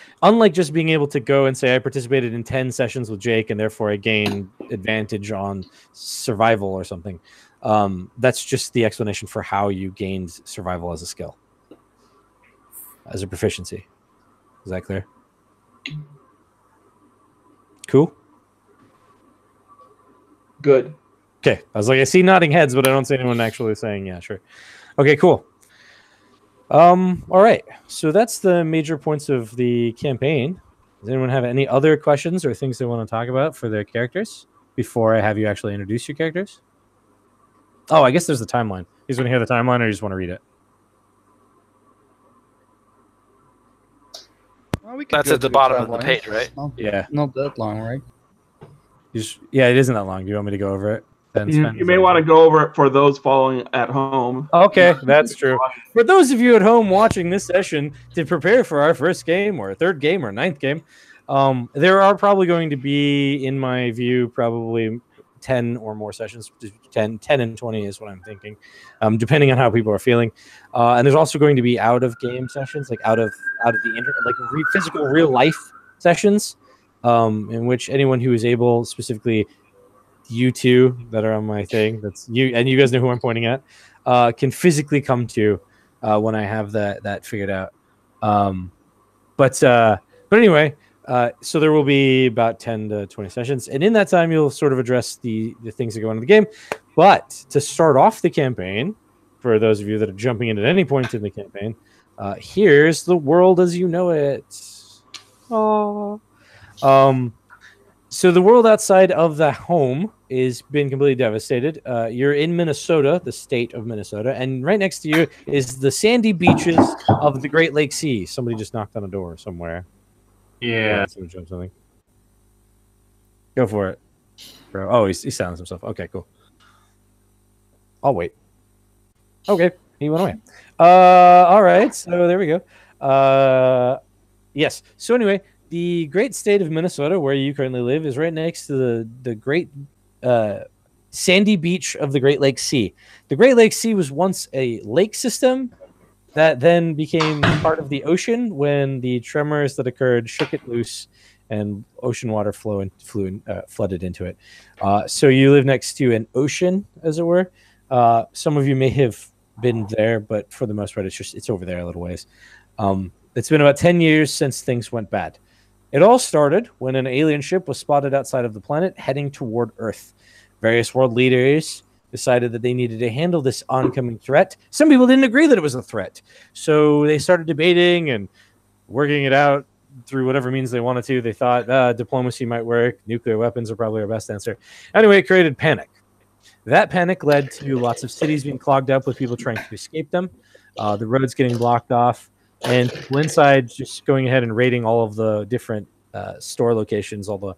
just being able to go and say I participated in 10 sessions with Jake and therefore I gain advantage on survival or something, that's just the explanation for how you gained survival as a skill, as a proficiency. Is that clear? Cool. Good. Okay. I was like, I see nodding heads, but I don't see anyone actually saying yeah, sure. Okay, cool. All right. So that's the major points of the campaign. Does anyone have any other questions or things they want to talk about for their characters before I have you actually introduce your characters? Oh, I guess there's the timeline. You guys want to hear the timeline or you just want to read it? Well, we could That's go at the to bottom of the timeline. page, right? Yeah. Not that long, right? Yeah, it isn't that long. Do you want me to go over it? You may want to go over it for those following at home. Okay, that's true. For those of you at home watching this session to prepare for our first game or third game or ninth game, there are probably going to be, in my view, probably 10 or more sessions. 10 and 20 is what I'm thinking, depending on how people are feeling. And there's also going to be out-of-game sessions, like out of the internet, like physical real-life sessions, in which anyone who is able, specifically you two that are on my thing, that's you, and you guys know who I'm pointing at, can physically come to when I have that figured out. But anyway, so there will be about 10 to 20 sessions, and in that time you'll sort of address the things that go into the game. But to start off the campaign, for those of you that are jumping in at any point in the campaign, here's the world as you know it. Aww. So the world outside of the home is been completely devastated. You're in Minnesota, the state of Minnesota, and right next to you is the sandy beaches of the Great Lake Sea. Somebody just knocked on a door somewhere. Yeah. Someone jumped something. Go for it, bro. Oh, he's silenced himself. Okay, cool. I'll wait. Okay, he went away. All right, so there we go. Yes. So anyway, the great state of Minnesota, where you currently live, is right next to the great sandy beach of the Great Lake Sea. The Great Lake Sea was once a lake system that then became part of the ocean when the tremors that occurred shook it loose and ocean water flooded into it. So you live next to an ocean, as it were. Some of you may have been there, but for the most part, it's over there a little ways. It's been about 10 years since things went bad. It all started when an alien ship was spotted outside of the planet heading toward Earth. Various world leaders decided that they needed to handle this oncoming threat. Some people didn't agree that it was a threat, so they started debating and working it out through whatever means they wanted to. They thought diplomacy might work. Nuclear weapons are probably our best answer. Anyway, it created panic. That panic led to lots of cities being clogged up with people trying to escape them, the roads getting blocked off, and people inside just going ahead and raiding all of the different store locations, all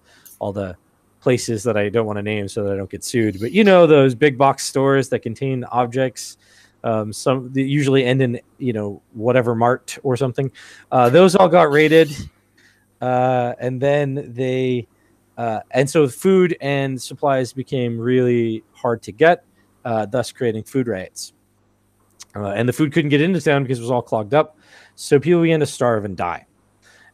the places that I don't want to name so that I don't get sued. But you know, those big box stores that contain objects, some they usually end in, you know, whatever mart or something. Those all got raided, and then and so food and supplies became really hard to get, thus creating food riots. And the food couldn't get into town because it was all clogged up. So people began to starve and die.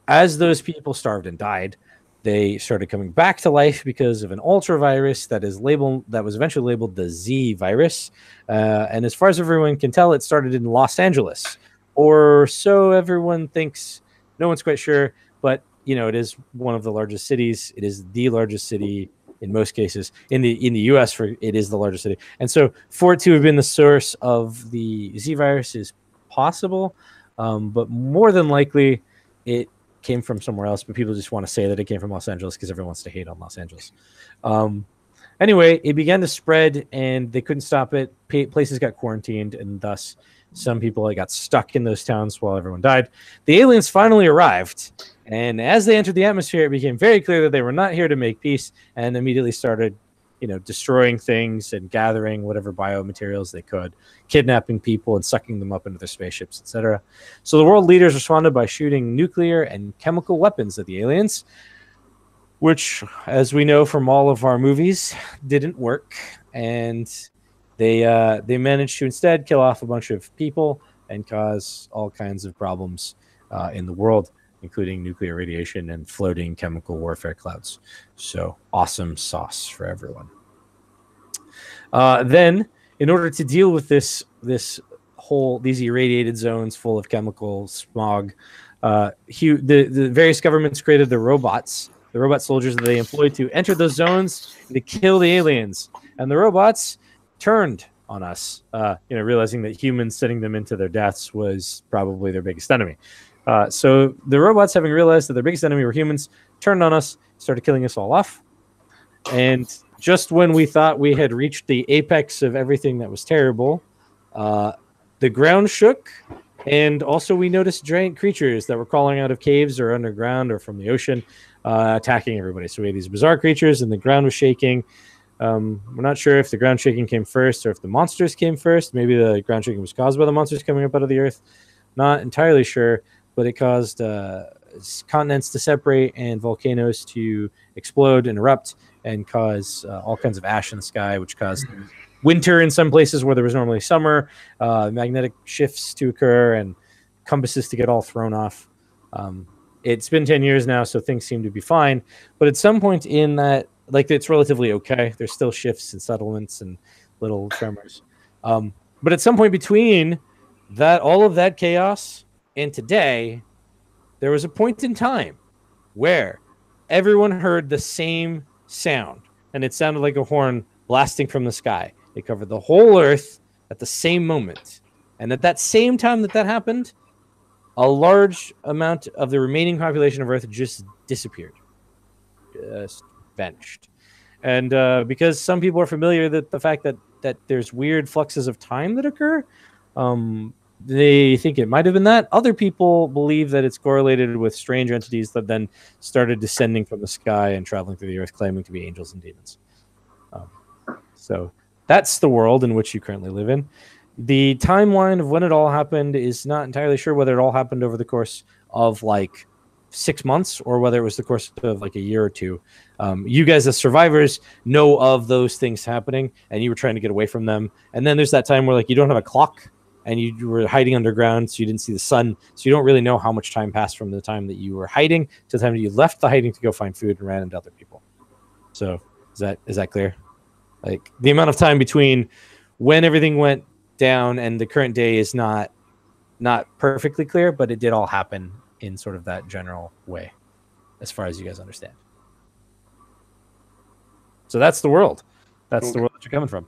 As those people starved and died, they started coming back to life because of an ultra virus that was eventually labeled the Z virus. And as far as everyone can tell, it started in Los Angeles, or so everyone thinks. No one's quite sure, but you know, it is one of the largest cities. It is the largest city in most cases in the U.S. It is the largest city, and so for it to have been the source of the Z virus is possible, but more than likely it came from somewhere else. But people just want to say that it came from Los Angeles because everyone wants to hate on Los Angeles. Anyway, it began to spread, and they couldn't stop it. Places got quarantined, and thus some people got stuck in those towns while everyone died. The aliens finally arrived, and as they entered the atmosphere, it became very clear that they were not here to make peace, and immediately started, you know, destroying things and gathering whatever biomaterials they could, kidnapping people and sucking them up into their spaceships, etc. So the world leaders responded by shooting nuclear and chemical weapons at the aliens, which, as we know from all of our movies, didn't work. And they managed to instead kill off a bunch of people and cause all kinds of problems in the world, including nuclear radiation and floating chemical warfare clouds. So awesome sauce for everyone. Then, in order to deal with these irradiated zones full of chemical smog, the various governments created the robot soldiers that they employed to enter those zones and to kill the aliens. And the robots turned on us, realizing that humans sending them into their deaths was probably their biggest enemy. So the robots, having realized that their biggest enemy were humans, turned on us, started killing us all off. And just when we thought we had reached the apex of everything that was terrible, the ground shook, and also we noticed giant creatures that were crawling out of caves or underground or from the ocean, attacking everybody. So we had these bizarre creatures, and the ground was shaking. We're not sure if the ground shaking came first or if the monsters came first. Maybe the ground shaking was caused by the monsters coming up out of the earth. Not entirely sure, but it caused continents to separate and volcanoes to explode and erupt and cause all kinds of ash in the sky, which caused winter in some places where there was normally summer, magnetic shifts to occur, and compasses to get all thrown off. It's been 10 years now, so things seem to be fine. But at some point in that, like, it's relatively okay. There's still shifts and settlements and little tremors. But at some point between that, all of that chaos and today, there was a point in time where everyone heard the same sound, and it sounded like a horn blasting from the sky. It covered the whole earth at the same moment. And at that same time that happened, a large amount of the remaining population of Earth just disappeared. Just vanished. And because some people are familiar with the fact that there's weird fluxes of time that occur, they think it might have been that. Other people believe that it's correlated with strange entities that then started descending from the sky and traveling through the earth, claiming to be angels and demons. So that's the world in which you currently live in. The timeline of when it all happened is not entirely sure, whether it all happened over the course of like 6 months or whether it was the course of like a year or two. You guys as survivors know of those things happening, and you were trying to get away from them. And then there's that time where like you don't have a clock and you were hiding underground, so you didn't see the sun. So you don't really know how much time passed from the time that you were hiding to the time that you left the hiding to go find food and ran into other people. So is that clear? Like the amount of time between when everything went down and the current day is not perfectly clear, but it did all happen in sort of that general way, as far as you guys understand. So that's the world. That's the world that you're coming from.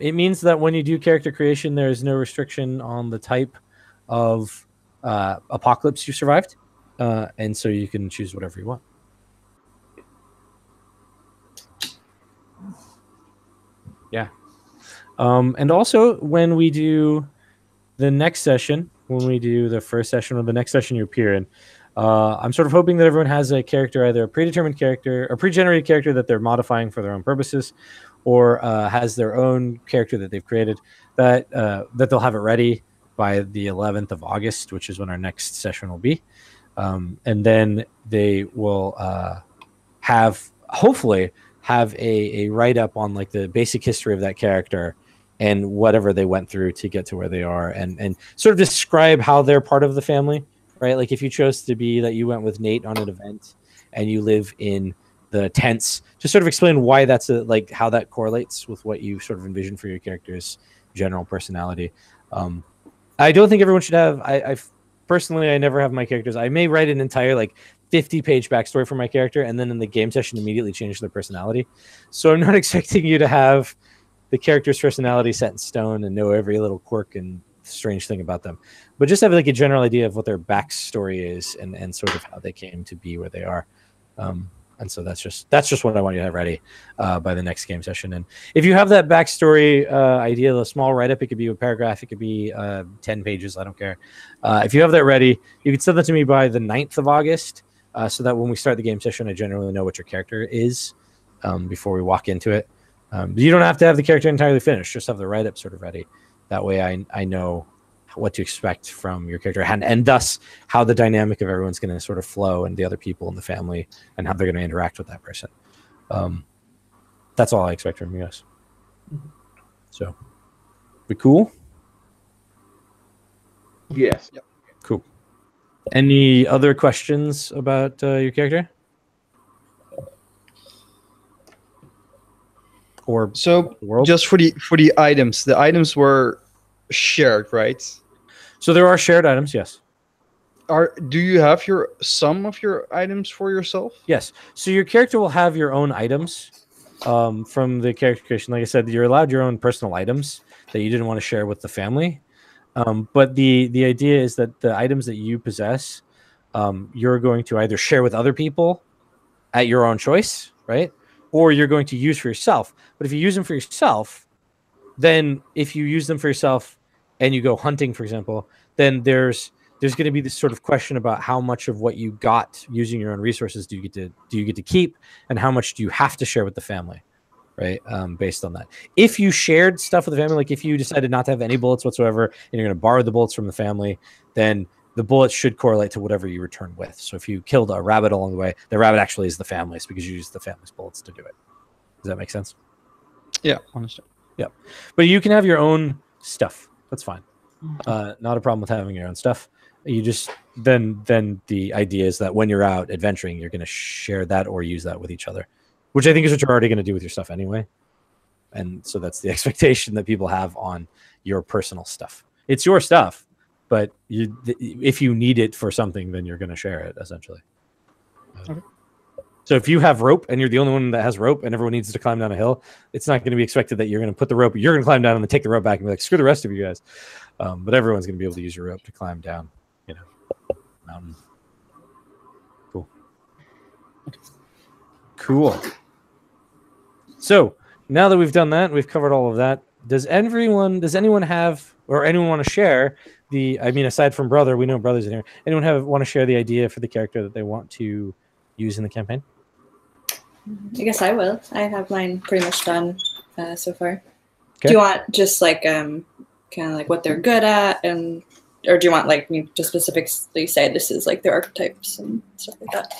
It means that when you do character creation, there is no restriction on the type of apocalypse you survived, and so you can choose whatever you want. Yeah. And also, when we do the next session, when we do the first session or the next session you appear in, I'm sort of hoping that everyone has a character, either a predetermined character, a pre-generated character that they're modifying for their own purposes, or has their own character that they've created that they'll have it ready by the 11th of August, which is when our next session will be. And then they will hopefully have a write-up on like the basic history of that character and whatever they went through to get to where they are, and sort of describe how they're part of the family, right? Like if you chose to be that you went with Nate on an event and you live in the tents, just sort of explain why that's like how that correlates with what you sort of envision for your character's general personality. I don't think everyone should have, I personally, I never have my characters. I may write an entire like 50-page backstory for my character and then in the game session immediately change their personality. So I'm not expecting you to have the character's personality set in stone and know every little quirk and strange thing about them, but just have like a general idea of what their backstory is and sort of how they came to be where they are. And so that's just what I want you to have ready by the next game session. And if you have that backstory idea, a small write-up, it could be a paragraph, it could be 10 pages, I don't care. If you have that ready, you can send that to me by the 9th of August so that when we start the game session, I generally know what your character is before we walk into it. You don't have to have the character entirely finished, just have the write-up sort of ready. That way I know what to expect from your character and thus how the dynamic of everyone's going to sort of flow and the other people in the family and how they're going to interact with that person. That's all I expect from you guys. So, be cool? Yes. Yep. Cool. Any other questions about your character? Or So world? just for the items, the items were shared, right? So there are shared items, yes. Do you have some of your items for yourself? Yes. So your character will have your own items from the character creation. Like I said, you're allowed your own personal items that you didn't want to share with the family. But the idea is that the items that you possess, you're going to either share with other people at your own choice, right? Or you're going to use for yourself. But if you use them for yourself, then if you use them for yourself and you go hunting, for example, then there's going to be this sort of question about how much of what you got using your own resources do you get to keep, and how much do you have to share with the family, right? Based on that. If you shared stuff with the family, like if you decided not to have any bullets whatsoever and you're going to borrow the bullets from the family, then the bullets should correlate to whatever you return with. So if you killed a rabbit along the way, the rabbit actually is the family's because you used the family's bullets to do it. Does that make sense? Yeah, understand. Yeah. But you can have your own stuff. That's fine. Not a problem with having your own stuff. You just then the idea is that when you're out adventuring, you're going to share that or use that with each other, which I think is what you're already going to do with your stuff anyway. And so that's the expectation that people have on your personal stuff. It's your stuff, but if you need it for something, then you're going to share it essentially. Okay. So if you have rope and you're the only one that has rope and everyone needs to climb down a hill, it's not going to be expected that you're going to put the rope, you're going to climb down and then take the rope back and be like, screw the rest of you guys. But everyone's going to be able to use your rope to climb down, mountain. Cool. So now that we've done that, we've covered all of that. Does anyone have, or anyone want to share aside from Brother, we know Brother's in here. Anyone want to share the idea for the character that they want to use in the campaign? I guess I will. I have mine pretty much done so far. Okay. Do you want just like kind of like what they're good at, or do you want like me to specifically say this is like their archetypes and stuff like that?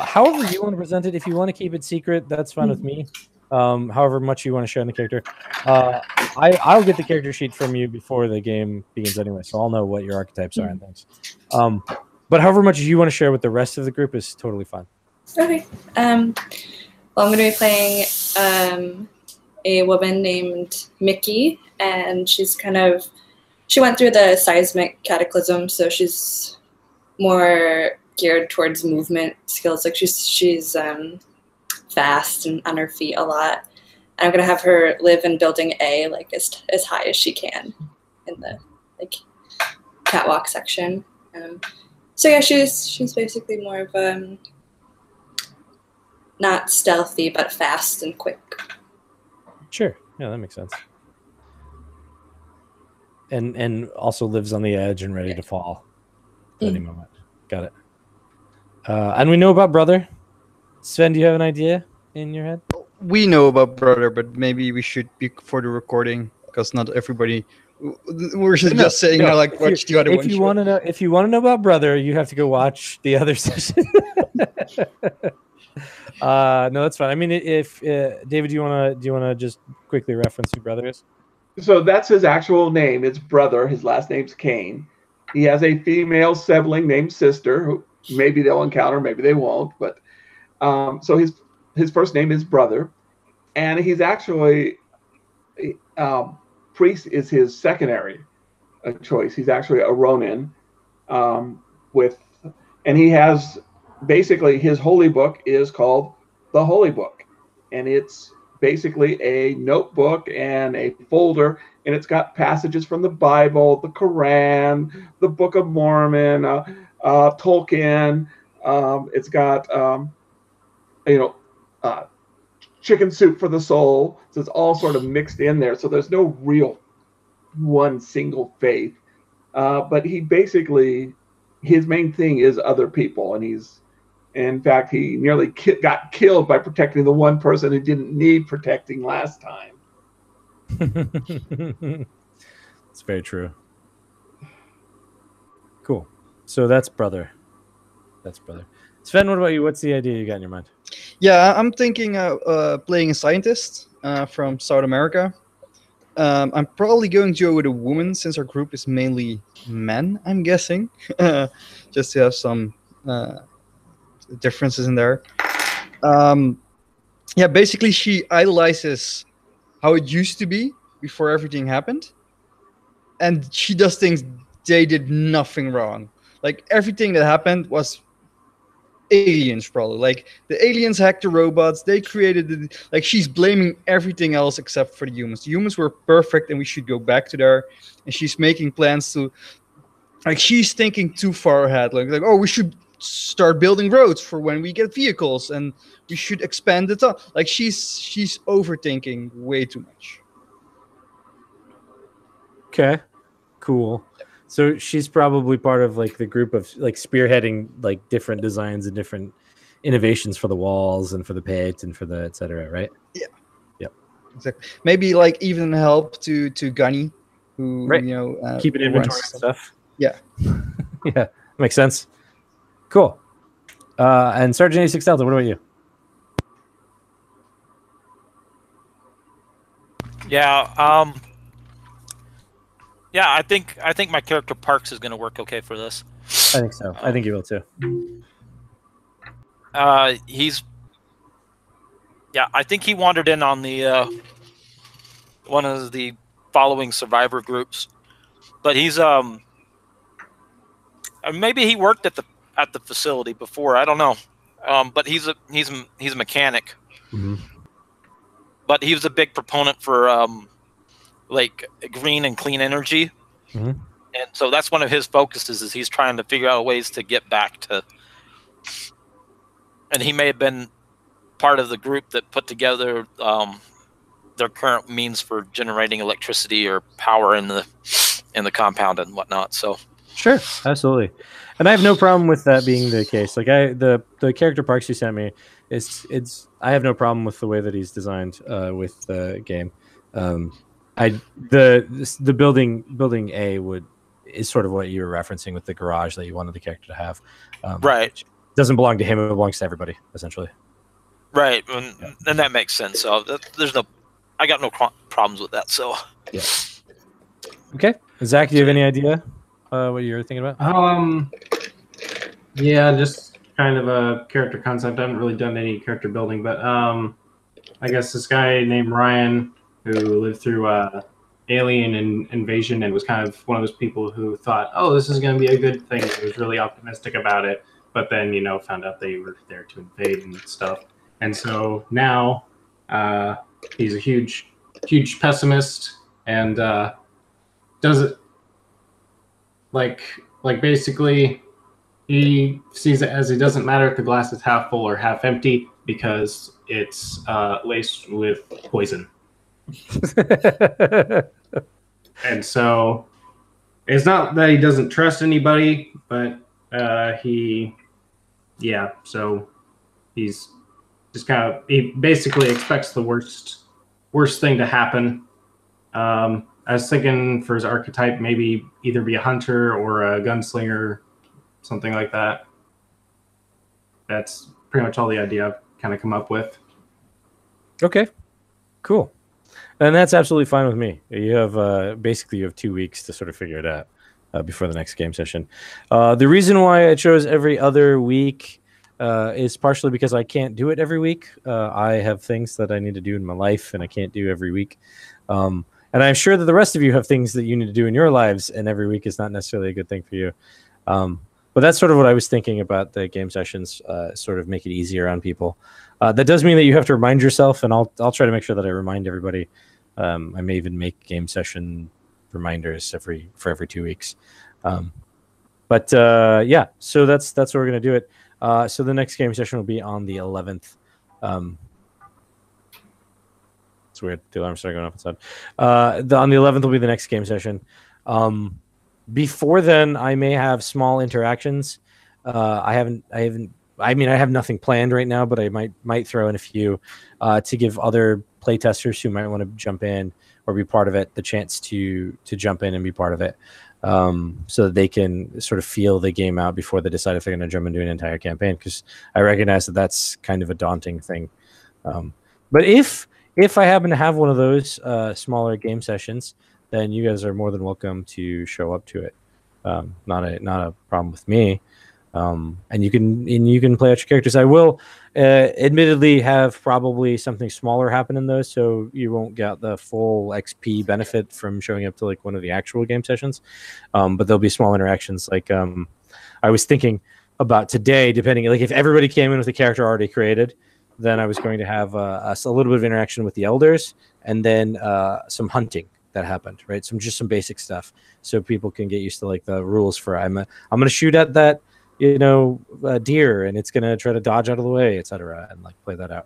However you want to present it. If you want to keep it secret, that's fine with me. However much you want to share in the character. I'll get the character sheet from you before the game begins anyway, so I'll know what your archetypes are and things. But however much you want to share with the rest of the group is totally fine. Okay. Well, I'm going to be playing a woman named Mickey, and she went through the seismic cataclysm, so she's more geared towards movement skills. Like she's fast and on her feet a lot. And I'm going to have her live in building A, like as high as she can in the like catwalk section. So yeah, she's basically more of not stealthy, but fast and quick. Sure. Yeah, that makes sense. And also lives on the edge and ready to fall at any moment. Got it. And we know about brother. Sven, do you have an idea in your head? We know about brother, but maybe we should be for the recording because not everybody. We're just saying I like watch the other one. If you want to know about brother, you have to go watch the other session. No, that's fine. I mean, if David, do you want to just quickly reference who brother is? So that's his actual name. It's brother. His last name's Kane. He has a female sibling named Sister, who maybe they'll encounter, maybe they won't. But so his first name is Brother, and he's actually priest is his secondary choice. He's actually a Ronin, and he has basically his holy book is called the Holy Book, and it's basically a notebook and a folder, and it's got passages from the Bible, the Quran, the Book of Mormon, Tolkien. It's got chicken soup for the soul. So it's all sort of mixed in there. So there's no real one single faith. But he basically, his main thing is other people, and in fact, he nearly got killed by protecting the one person who didn't need protecting last time. It's very true. Cool. So that's brother. Sven, what about you? What's the idea you got in your mind? Yeah, I'm thinking playing a scientist from South America. I'm probably going to go with a woman since our group is mainly men, I'm guessing. Just to have some differences in there. Yeah, basically she idolizes how it used to be before everything happened. And she does things they did nothing wrong. Like everything that happened was aliens, probably. Like the aliens hacked the robots, they created like she's blaming everything else except for the humans. The humans were perfect and we should go back to there. And she's making plans to, like, she's thinking too far ahead. Like oh, we should start building roads for when we get vehicles, and we should expand it up. Like she's overthinking way too much. Okay, cool. So she's probably part of like the group of like spearheading like different designs and different innovations for the walls and for the pit and for the etc. Right? Yeah. Yep. Exactly. Maybe like even help to Gunny, who right. Keep an inventory and stuff. Yeah. Yeah, makes sense. Cool. And Sergeant 86 Delta, what about you? Yeah. Yeah, I think my character Parks is going to work okay for this. I think so. I think he will too. I think he wandered in on the one of the following survivor groups, but he's maybe he worked at the facility before. I don't know, but he's a mechanic. Mm-hmm. But he was a big proponent for like green and clean energy. Mm-hmm. And so that's one of his focuses, is he's trying to figure out ways to get back to, and he may have been part of the group that put together their current means for generating electricity or power in the compound and whatnot. So sure, absolutely. And I have no problem with that being the case. Like the character Parks you sent me, I have no problem with the way that he's designed with the game. The building A is sort of what you were referencing with the garage that you wanted the character to have. Right. Doesn't belong to him, it belongs to everybody, essentially. Right. And that makes sense. So I got no problems with that. So yeah. Okay. Zach, do you have any idea what you're thinking about? Yeah, just kind of a character concept. I haven't really done any character building, but I guess this guy named Ryan, who lived through alien invasion and was kind of one of those people who thought, oh, this is going to be a good thing. He was really optimistic about it, but then, found out they were there to invade and stuff. And so now he's a huge pessimist and does it like basically he sees it as it doesn't matter if the glass is half full or half empty because it's laced with poison. And so it's not that he doesn't trust anybody, but he yeah, so he's just he basically expects the worst thing to happen. I was thinking for his archetype, maybe either be a hunter or a gunslinger, something like that. That's pretty much all the idea I've kind of come up with. Okay, cool. And that's absolutely fine with me. You have basically you have 2 weeks to sort of figure it out before the next game session. The reason why I chose every other week is partially because I can't do it every week. I have things that I need to do in my life, and I can't do every week. And I'm sure that the rest of you have things that you need to do in your lives, and every week is not necessarily a good thing for you. But that's sort of what I was thinking about the game sessions, sort of make it easier on people. That does mean that you have to remind yourself, and I'll try to make sure that I remind everybody. I may even make game session reminders for every 2 weeks. Yeah, so that's what we're gonna do it. So the next game session will be on the 11th. It's weird. The alarm started going off inside. On the 11th will be the next game session. Before then, I may have small interactions. I have nothing planned right now, but I might throw in a few to give other playtesters who might want to jump in or be part of it the chance to jump in and be part of it, so that they can sort of feel the game out before they decide if they're going to jump into an entire campaign. Because I recognize that that's kind of a daunting thing. But if I happen to have one of those smaller game sessions, then you guys are more than welcome to show up to it. Not a problem with me. And you can play out your characters. I will admittedly have probably something smaller happen in those, so you won't get the full XP benefit from showing up to like one of the actual game sessions. But there'll be small interactions. Like I was thinking about today, depending, like if everybody came in with a character already created, then I was going to have a little bit of interaction with the elders, and then some hunting that happened, right? Just some basic stuff, so people can get used to like the rules for I'm going to shoot at that deer, and it's going to try to dodge out of the way, etc., and like play that out.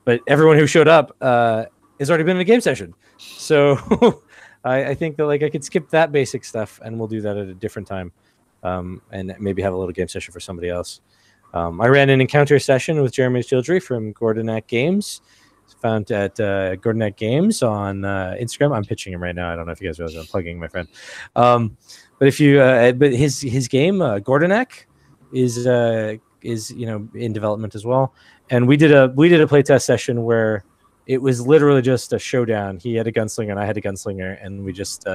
But everyone who showed up has already been in a game session, so I think that like I could skip that basic stuff, and we'll do that at a different time, and maybe have a little game session for somebody else. I ran an encounter session with Jeremy Childry from Gordonak Games. Found at Gordonak Games on Instagram. I'm pitching him right now. I don't know if you guys realize I'm plugging my friend. But if you, but his game Gordonak is in development as well. And we did a playtest session where it was literally just a showdown. He had a gunslinger and I had a gunslinger, and we just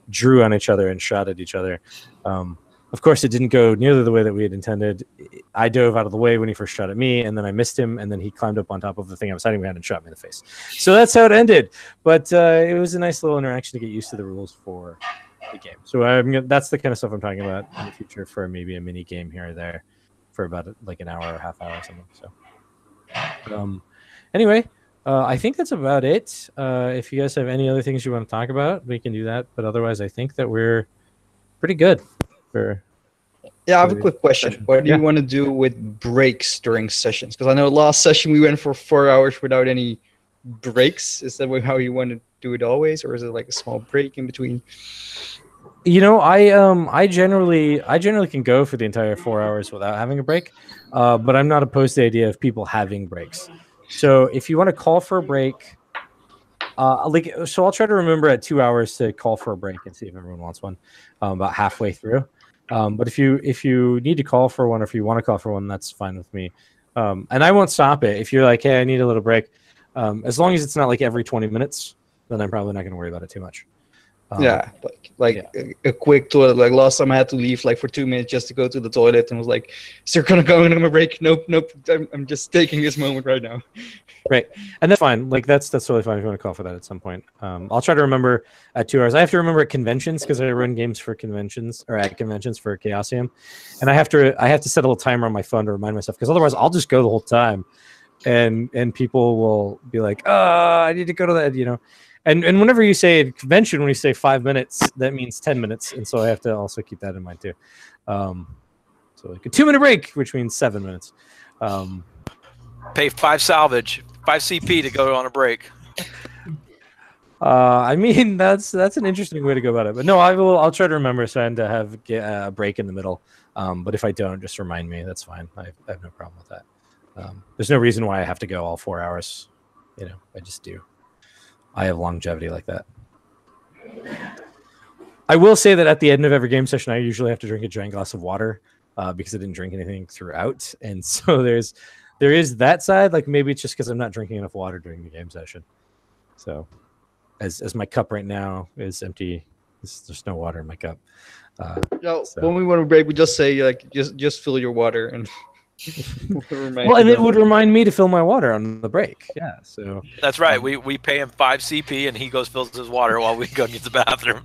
drew on each other and shot at each other. Of course, it didn't go nearly the way that we had intended. I dove out of the way when he first shot at me, and then I missed him, and then he climbed up on top of the thing I was hiding behind and shot me in the face. So that's how it ended. But it was a nice little interaction to get used to the rules for the game. So that's the kind of stuff I'm talking about in the future for maybe a mini game here or there for about like an hour or half hour or something. So anyway, I think that's about it. If you guys have any other things you want to talk about, we can do that. But otherwise, I think that we're pretty good. Yeah, I have a quick question. What do you want to do with breaks during sessions? Because I know last session we went for 4 hours without any breaks. Is that how you want to do it always, or is it like a small break in between? I generally can go for the entire 4 hours without having a break, but I'm not opposed to the idea of people having breaks. So if you want to call for a break, so I'll try to remember at 2 hours to call for a break and see if everyone wants one about halfway through. But if you need to call for one, or if you want to call for one, that's fine with me. And I won't stop it. If you're like, hey, I need a little break, as long as it's not like every 20 minutes, then I'm probably not going to worry about it too much. A quick toilet. Like last time I had to leave like for 2 minutes just to go to the toilet, and was like, "So you're gonna go on a break?" Nope. I'm just taking this moment right now. Right, and that's fine. Like that's totally fine if you want to call for that at some point. I'll try to remember at 2 hours. I have to remember at conventions because I run games for conventions, or at conventions for Chaosium, and I have to set a little timer on my phone to remind myself, because otherwise I'll just go the whole time, and people will be like, "Oh, I need to go to that," And whenever you say a convention, when you say 5 minutes, that means 10 minutes. And so I have to also keep that in mind too. So like a 2-minute break, which means 7 minutes. Pay 5 salvage, 5 CP to go on a break. I mean, that's an interesting way to go about it. But no, I'll try to remember, Sven, to have a break in the middle. But if I don't, just remind me. That's fine. I have no problem with that. There's no reason why I have to go all 4 hours. You know, I just do. I have longevity like that. I will say that at the end of every game session, I usually have to drink a giant glass of water because I didn't drink anything throughout. And so there is that side. Like maybe it's just because I'm not drinking enough water during the game session. So as my cup right now is empty, there's no water in my cup. No, so. when we want to break, we just say like just fill your water and. Well, and it would remind me to fill my water on the break. Yeah, so that's right. We pay him 5 CP, and he goes fills his water while we go use the bathroom.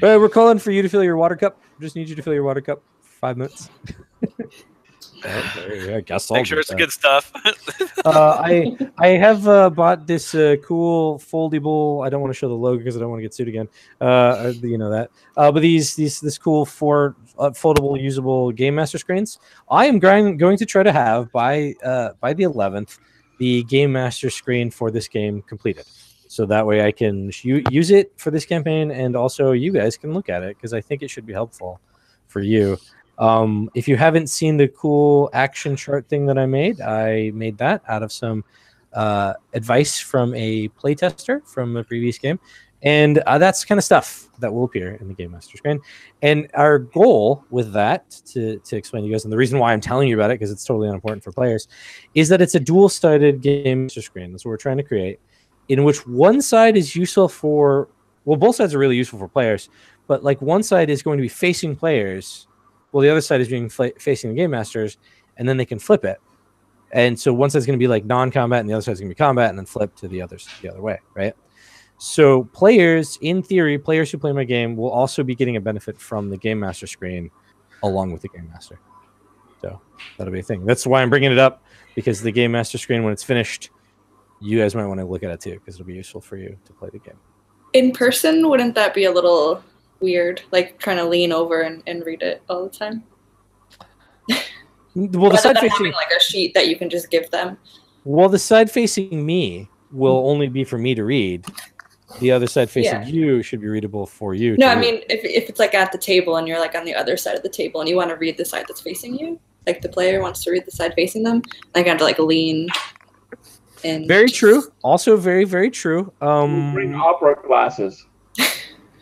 We're calling for you to fill your water cup. Just need you to fill your water cup. 5 minutes. I guess Make sure it's good stuff. I have bought this cool foldable. I don't want to show the logo because I don't want to get sued again. You know that. But this cool 4 foldable, usable Game Master screens. I am going to try to have by the 11th the Game Master screen for this game completed. So that way I can use it for this campaign, and also you guys can look at it because I think it should be helpful for you. If you haven't seen the cool action chart thing that I made that out of some advice from a playtester from a previous game. And that's kind of stuff that will appear in the Game Master screen. And our goal with that, to explain to you guys, and the reason why I'm telling you about it, because it's totally unimportant for players, is that it's a dual-sided Game Master screen. That's what we're trying to create, in which one side is useful for, well, both sides are really useful for players, but like one side is going to be facing players, well, the other side is being facing the Game Masters, and then they can flip it. And so one side's going to be like non-combat, and the other side's going to be combat, and then flip to the other way, right? So players, in theory, players who play my game will also be getting a benefit from the Game Master screen along with the Game Master. So that'll be a thing. That's why I'm bringing it up, because the Game Master screen, when it's finished, you guys might want to look at it too, because it'll be useful for you to play the game. In person, wouldn't that be a little weird, like trying to lean over and read it all the time? Well, the side facing, having like a sheet that you can just give them. Well, the side facing me will only be for me to read. The other side facing you should be readable for you. No, I mean, if it's like at the table and you're like on the other side of the table and you want to read the side that's facing you, like the player wants to read the side facing them, I got to like lean. And very true. Also very, very true. Bring opera glasses.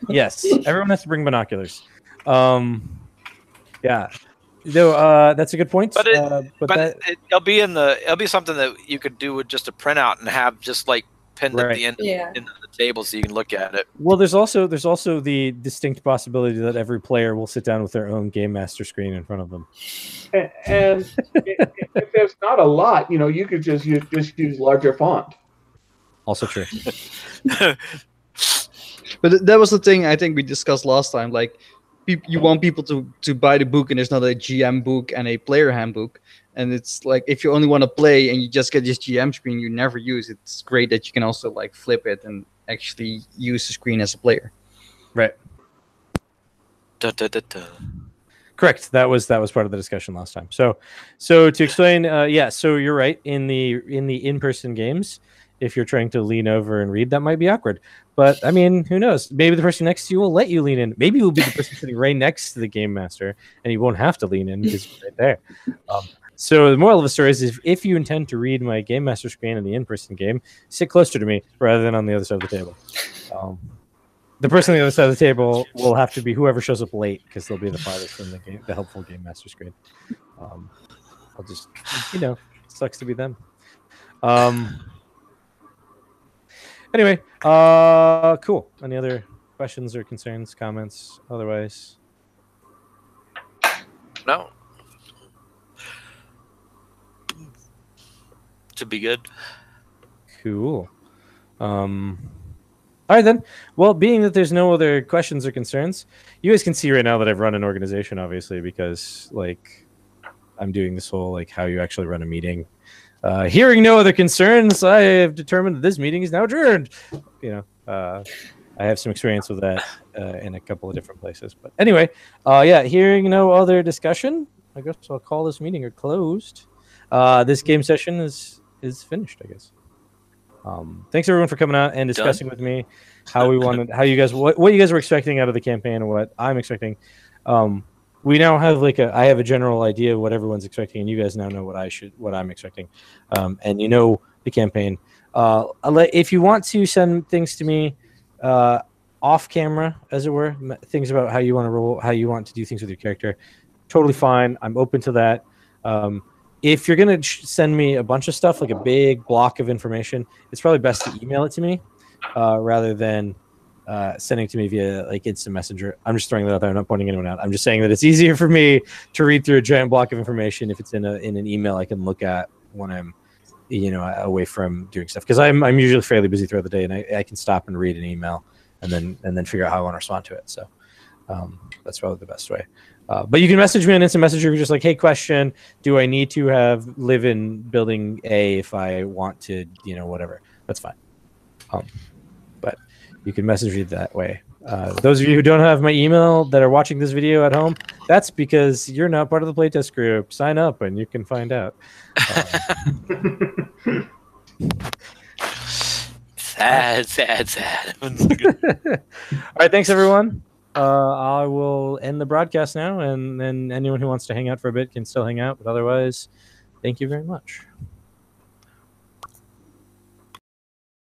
Yes, everyone has to bring binoculars. Yeah. No, that's a good point. But it'll be something that you could do with just a printout and have just like pinned at the end of the table so you can look at it. Well, there's also the distinct possibility that every player will sit down with their own Game Master screen in front of them. And if there's not a lot, you could just use larger font. Also true. But that was the thing I think we discussed last time. Like, you want people to buy the book, and there's not a GM book and a player handbook. And it's like, if you only want to play and you just get this GM screen you never use, it's great that you can also like flip it and actually use the screen as a player. Right. Da, da, da, da. Correct. That was part of the discussion last time. So to explain, so you're right. In the in-person games, if you're trying to lean over and read, that might be awkward. But I mean, who knows? Maybe the person next to you will let you lean in. Maybe you'll be the person sitting right next to the Game Master, and you won't have to lean in because it's right there. So the moral of the story is, if you intend to read my Game Master screen in the in-person game, sit closer to me rather than on the other side of the table. The person on the other side of the table will have to be whoever shows up late, because they'll be the farthest from the helpful Game Master screen. I'll just, it sucks to be them. Anyway, cool. Any other questions or concerns, comments, otherwise? No. To be good. Cool. All right, then. Well, being that there's no other questions or concerns, you guys can see right now that I've run an organization, obviously, because, like, I'm doing this whole, like, how you actually run a meeting. Hearing no other concerns, I have determined that this meeting is now adjourned. I have some experience with that in a couple of different places. But anyway, hearing no other discussion, I guess I'll call this meeting closed. This game session is finished, I guess. Thanks everyone for coming out and discussing with me how you guys what you guys were expecting out of the campaign and what I'm expecting. We now have I have a general idea of what everyone's expecting, and you guys now know what I'm expecting, and you know the campaign. If you want to send things to me off camera, as it were, things about how you want to roll, how you want to do things with your character, totally fine. I'm open to that. If you're gonna send me a bunch of stuff, like a big block of information, it's probably best to email it to me rather than sending it to me via like instant messenger. I'm just throwing that out there. I'm not pointing anyone out. I'm just saying that it's easier for me to read through a giant block of information if it's in an email I can look at when I'm away from doing stuff, because I'm usually fairly busy throughout the day, and I can stop and read an email and then figure out how I want to respond to it. So that's probably the best way. But you can message me on instant messenger if you're just like, hey, question, do I need to live in building A if I want to, whatever. That's fine. But you can message me that way. Those of you who don't have my email that are watching this video at home, that's because you're not part of the playtest group. Sign up and you can find out. Sad. All right, thanks everyone. I will end the broadcast now, and then anyone who wants to hang out for a bit can still hang out. But otherwise, thank you very much.